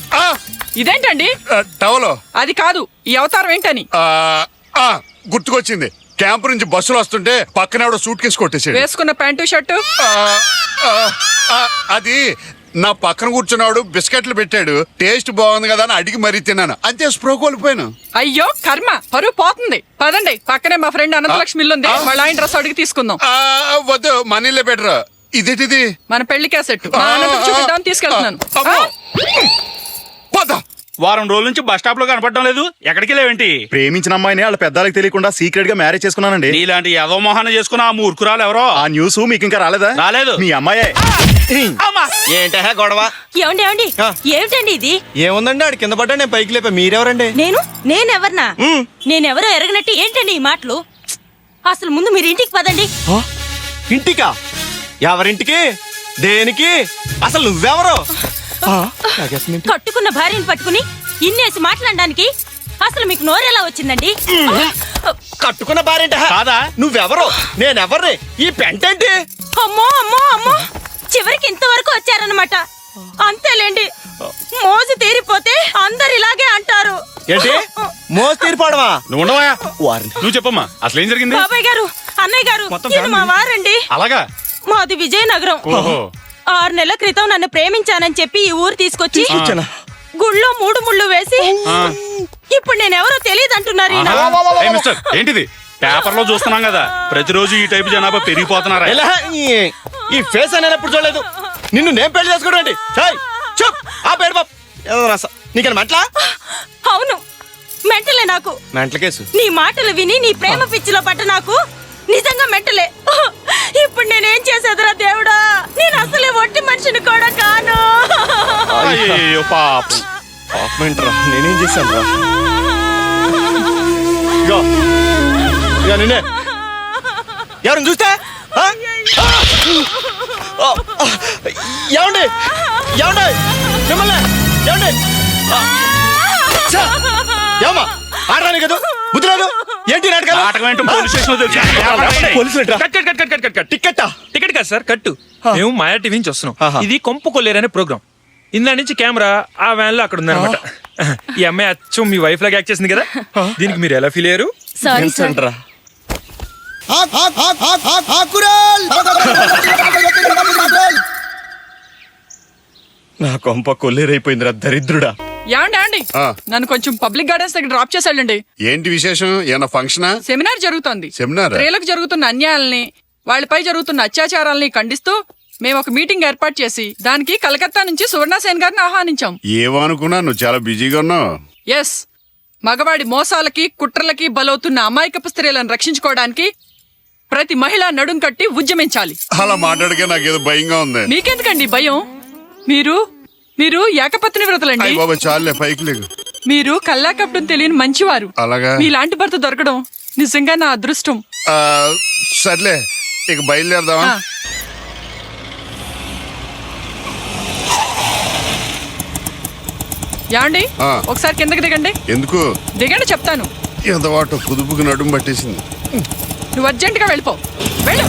ఇదేంటండి టవలో? అది కాదు, ఈ అవతారం ఏంటని. గుర్తుకొచ్చింది. క్యాంప్ నుంచి బస్సులు వస్తుంటే పక్కన ఎవడో సూట్ కేసు కొట్టేసాడు. వేసుకున్న ప్యాంటు షర్టు అది నా పక్కన కూర్చున్నాడు. బిస్కెట్లు పెట్టాడు. టేస్ట్ బాగుంది కదా అని అడిగి మరీ తిన్నాను. అంతే స్ప్రో కోల్పోయాను. అయ్యో కర్మ, పరువు పోతుంది. పదండి, పక్కనే మా ఫ్రెండ్ అనంతలక్ష్మి ఇల్లు ఉంది. వాళ్ళ ఆయన డ్రెస్ అడిగి తీసుకుందాం. వద్దు, మనీలే బెటర్. ఇదేంటిది? మన పెళ్లి క్యాసెట్. చూపిద్దామని తీసుకెళ్తున్నాను. వారం రోజుల నుంచి బస్ స్టాప్ లో కనపడడం లేదు. ఎక్కడికి లేవేంటి? ప్రేమించిన అమ్మాయిని వాళ్ళ పెద్దలకు తెలియకుండా సీక్రెట్ గా మ్యారేజ్ చేసుకున్నానండి. ఇలాంటి ఏదో మోహన చేసుకున్న ఆ మూర్ఖురాలు ఎవరో. ఆ న్యూస్ మీకు ఇంకా రాలేదా? రాలేదు. మీ అమ్మాయే. ఏంటే గొడవ? ఏమండి ఏమండి ఏమిటండి ఇది? ఏముందండి, ఆడు కింద పడ్డా నేను పైకి లేపా. మీరెవరండి? నేనెవరనా? నేనెవరో ఎరగనట్టు ఏంటండి ఈ మాటలు? అసలు ముందు మీరు ఇంటికి పదండి. ఇంటికా? ఎవరింటికి? దేనికి? అసలు నువ్వెవరో? కట్టుకున్న భార్యను పట్టుకుని ఇన్నేసి మాట్లాడడానికి అసలు మీకు నోరెలా వచ్చిందండి? కట్టుకున్న భార్య కాదా? నువ్వెవరో? నేనెవర్ని? ఈ పెంటేంటి? అమ్మో అమ్మో అమ్మో, చివరికి ఇంతవరకు వచ్చారన్నమాట. అంతేలేండి, మోజు తీరిపోతే అందరు ఇలాగే అంటారు. ఏంటి మోజు తీరిపోవడమా? నువ్వు ఉండవా? నువ్వు చెప్పమ్మా, అసలు ఏం జరిగింది? బాబాయ్ గారు, అన్నయ్య గారు, ఈయన మా వారండి. అలాగా? మాది విజయనగరం. 6 నెలల క్రితం నన్ను ప్రేమించానని చెప్పి ఈ ఊరు తీసుకొచ్చి గుళ్ళో 3 ముళ్ళు వేసి ఇప్పుడు నేనెవరో తెలియదు అంటున్నారు. ఏంటిది? పేపర్ లో చూస్తున్నాం కదా, ప్రతిరోజు ఈ టైపు జనాభా పెరిగిపోతున్నారా? ఈ ఫేస్ అనేది ఎప్పుడు చూడలేదు. నిన్ను నేను పెళ్లి చేసుకోవడం. నీకన్నా మెంట్లా? అవును, మెంటలే. నాకు మెంటల కేసు. నీ మాటలు విని నీ ప్రేమ పిచ్చిలో పడ్డ నాకు నిజంగా మెంటలే. ఇప్పుడు నేనేం చేసేదిరా దేవుడా, నేను అసలే ఒట్టి మనిషిని కూడా కాను. అయ్యో పాపమేంట్రా, నేనేం చేశాను రా? నిన్నే ఎవరిని చూస్తే ఏమండి ఏమండి మిమ్మల్ని ఏమండి ఏమమ్మా ఆడరాని కదా బుద్ధి లేదు ఏంటి టికెట్ కాదు సార్, కట్టు. మేము మాయా టీవీ నుంచి వస్తున్నాం. ఇది కొంపు కొల్లేరనే ప్రోగ్రామ్. ఇందా నుంచి కెమెరా ఆ వ్యాన్ లో అక్కడ ఉందన్నమాట. ఈ అమ్మాయి అచ్చం మీ వైఫ్ లాగా యాక్ట్ చేసింది కదా, దీనికి మీరు ఎలా ఫీల్ అయ్యారు? నా కొంప కొల్లేరైపోయిందిరా దరిద్రుడా. ఏమండి నన్ను కొంచెం పబ్లిక్ గార్డెన్స్ దగ్గర డ్రాప్ చేసాడండి. ఏంటి విశేషం? ఏమన్నా ఫంక్షనా? సెమినార్ జరుగుతోంది. సెమినార్? స్త్రీలకు జరుగుతున్న అన్యాయాలని, వాళ్ళపై జరుగుతున్న అత్యాచారాలని ఖండిస్తూ మేము ఒక మీటింగ్ ఏర్పాటు చేసి దానికి కలకత్తా నుంచి సువర్ణ సేన్ గారిని ఆహ్వానించాం. ఏమనుకున్నా నువ్వు చాలా బిజీగా ఉన్నావు. ఎస్, మగవాడి మోసాలకి కుట్రలకి బలవుతున్న అమాయకపు స్త్రీలను రక్షించుకోవడానికి ప్రతి మహిళ నడుం కట్టి ఉద్యమించాలి. అలా మాట్లాడకే నాకేదో భయంగా ఉంది. మీకెందుకండి భయం? మీరు ఏకపత్ని వ్రతలండి. బాబా చాలే, పైకి లేకు. మీరు కల్లాకప్పడం తెలియని మంచివారు. అలాగా? మీలాంటి భర్త దొరకడం నిజంగా నా అదృష్టం. సర్లే, ఇక బయలుదేరదామా? యాండి ఒకసారి కిందకి దిగండి. ఎందుకు? దిగండి చెప్తాను. ఎంత వాటో కుదుపుకి నడుము పట్టేసింది. నువ్వు అర్జెంట్ గా వెళ్ళిపో. వెళ్ళు.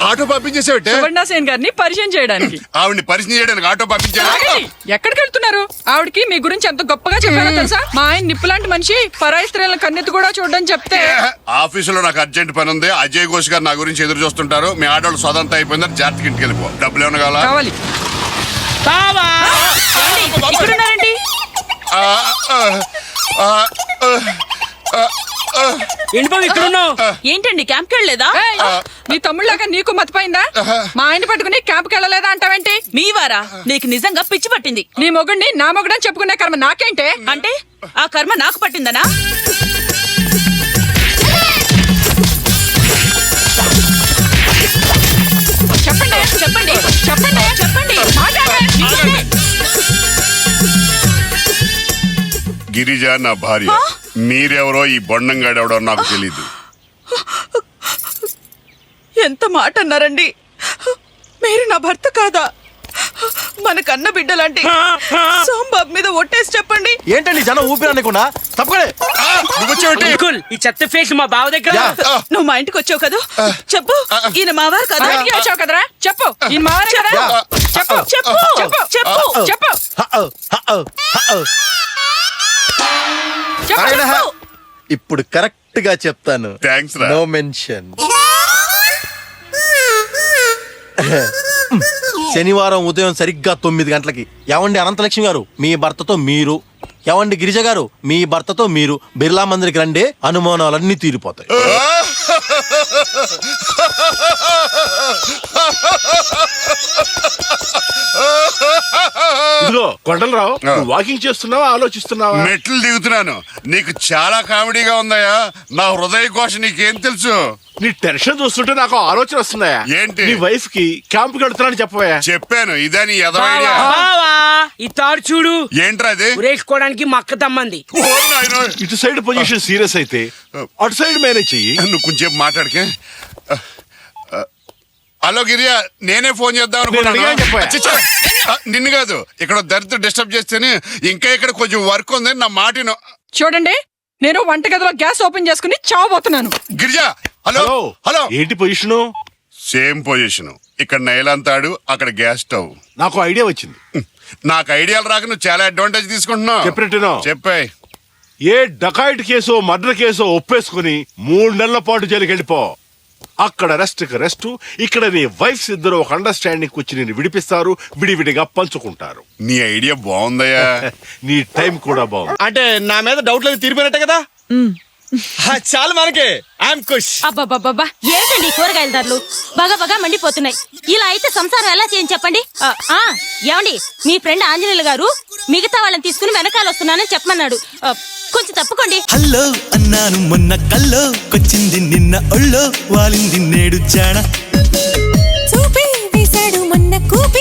ఆటో పంపించేసేవటే సువర్ణ సేన్ గారిని పరిచయం చేయడానికి. ఆవిడ్ని పరిచయం చేయడానికి ఆటో పంపించాను. ఎక్కడికి వెళ్తున్నారు? ఆవిడకి మీ గురించి ఎంత గొప్పగా చెప్పారో తెలుసా? మా ఆయన నిప్పులాంటి మనిషి, పరాయి స్త్రీల కన్నెత్తి కూడా చూడడం చెప్తే. ఆఫీసులో నాకు అర్జెంట్ పని ఉంది. అజయ్ ఘోష్ గారు నా గురించి ఎదురు చూస్తుంటారు. మీ ఆటోలు సొంత అయిపోయిందని జాగ్రత్తగా ఇంటికి వెళ్ళిపో. డబ్బులు ఏమన్నా కావాలి? ఏంటండి క్యాంప్కి వెళ్ళలేదా? నీ తమ్ముళ్ళగా నీకు మతిపోయిందా? మా ఆయన పట్టుకుని క్యాంప్కి వెళ్ళలేదా అంటావేంటి? మీ వారా? నీకు నిజంగా పిచ్చి పట్టింది. నీ మొగుడిని నా మొగుడని చెప్పుకునే కర్మ నాకేంటే? అంటే ఆ కర్మ నాకు పట్టిందనా? చెప్పండి చెప్పండి చెప్పండి చెప్పండి గిరిజ నా భార్య. మీరెవరో ఈ బొండంగాడెవడో నాకు తెలీదు. ఎంత మాట అన్నారండి? మీరు నా భర్త కాదా? మన కన్న బిడ్డలాంటి సోంబాబు మీద ఒట్టేసి చెప్పండి. ఏంటండి జనం ఊపిరనుకున్నా తప్పకడే. ఈ చెత్త ఫేస్ మా బావ దగ్గర. నువ్వు మా ఇంటికి వచ్చావు కదా, చెప్పు ఈయన మావారు కదా? వచ్చావు కదరా, చెప్పు ఈయన మావారే కదా? చెప్పు చెప్పు చెప్పు చెప్పు చెప్పు. ఇప్పుడు కరెక్ట్ గా చెప్తాను. థాంక్స్ రా. No mention. శనివారం ఉదయం సరిగ్గా 9 గంటలకి. ఏవండి అనంతలక్ష్మి గారు, మీ భర్తతో మీరు. ఏవండి గిరిజ గారు, మీ భర్తతో మీరు బిర్లా మందిరికి రండి, అనుమానాలన్నీ తీరిపోతాయి. ఇదిగో కొండలరావు, వాకింగ్ చేస్తున్నావా ఆలోచిస్తున్నావా? మెట్లు దిగుతున్నాను. నీకు చాలా కామెడీగా ఉందయ్యా. నా హృదయ ఘోష నీకేం తెలుసు? నీ టెన్షన్ చూస్తుంటే నాకు ఆలోచన వస్తున్నాయా? ఏంటి? నీ వైఫ్ కి క్యాంప్ వెళ్తున్నాను చెప్పవా? చెప్పాను. ఇదే నీ ఎదవ ఐడియా. ఈ తాడు చూడు. ఏంట్రా అది? ఉరేసుకోవడానికి మక్క తమ్మంది. ఇటు సైడ్ పొజిషన్ సీరియస్ అయితే అటు సైడ్ మేనేజ్ చెయ్యి. నువ్వు కొంచెం మాట్లాడకే. హలో గిరియా, నేనే ఫోన్ చేద్దాం అనుకున్నాను. నిన్ను కాదు, ఇక్కడ దరిద్ర డిస్టర్బ్ చేస్తేనే. ఇంకా ఇక్కడ కొంచెం వర్క్ ఉంది, నా మాటను. చూడండి, నేను వంటగదిలో గ్యాస్ ఓపెన్ చేసుకుని చావబోతున్నాను. గిరిజా హలో. హలో, ఏంటి పొజిషను? Same position. ఇక్కడ నైలంతాడు, అక్కడ గ్యాస్ స్టవ్. నాకు ఐడియా వచ్చింది. నాకు ఐడియాలు రాక నువ్వు చాలా అడ్వాంటేజ్ తీసుకుంటున్నావు. చెప్పినట్టున్నా చెప్పాయి. ఏ డకాయిట్ కేసో మర్డర్ కేసో ఒప్పేసుకుని 3 నెలల పాటు జైలుకి వెళ్ళిపో. అక్కడ రెస్ట్, ఇక్కడ నీ వైఫ్స్ ఇద్దరు ఒక అండర్స్టాండింగ్ వచ్చి నేను విడిపిస్తారు, విడివిడిగా పంచుకుంటారు. నీ ఐడియా బాగుందయ్యా. నీ టైం కూడా బాగుంది. అంటే నా మీద డౌట్ లేదు, తీరిపోయినట్టే కదా? చాలు మనకి. ఐఎమ్ ఖుష్. అబ్బాబ్బాబ్బా, ఏంటండి కూరగాయల ధరలు బాగా మండిపోతున్నాయి. ఇలా అయితే సంసారం ఎలా చేయని చెప్పండి. ఏమండి, మీ ఫ్రెండ్ ఆంజనేయులు గారు మిగతా వాళ్ళని తీసుకుని వెనకాల వస్తున్నానని చెప్పమన్నాడు. కొంచెం తప్పుకోండి. హలో అన్నాను మొన్న కల్లో కొచ్చింది నిన్న ఒళ్ళో వాలింది నేడు జాణ. చూపి వేశాడు మొన్న కూపి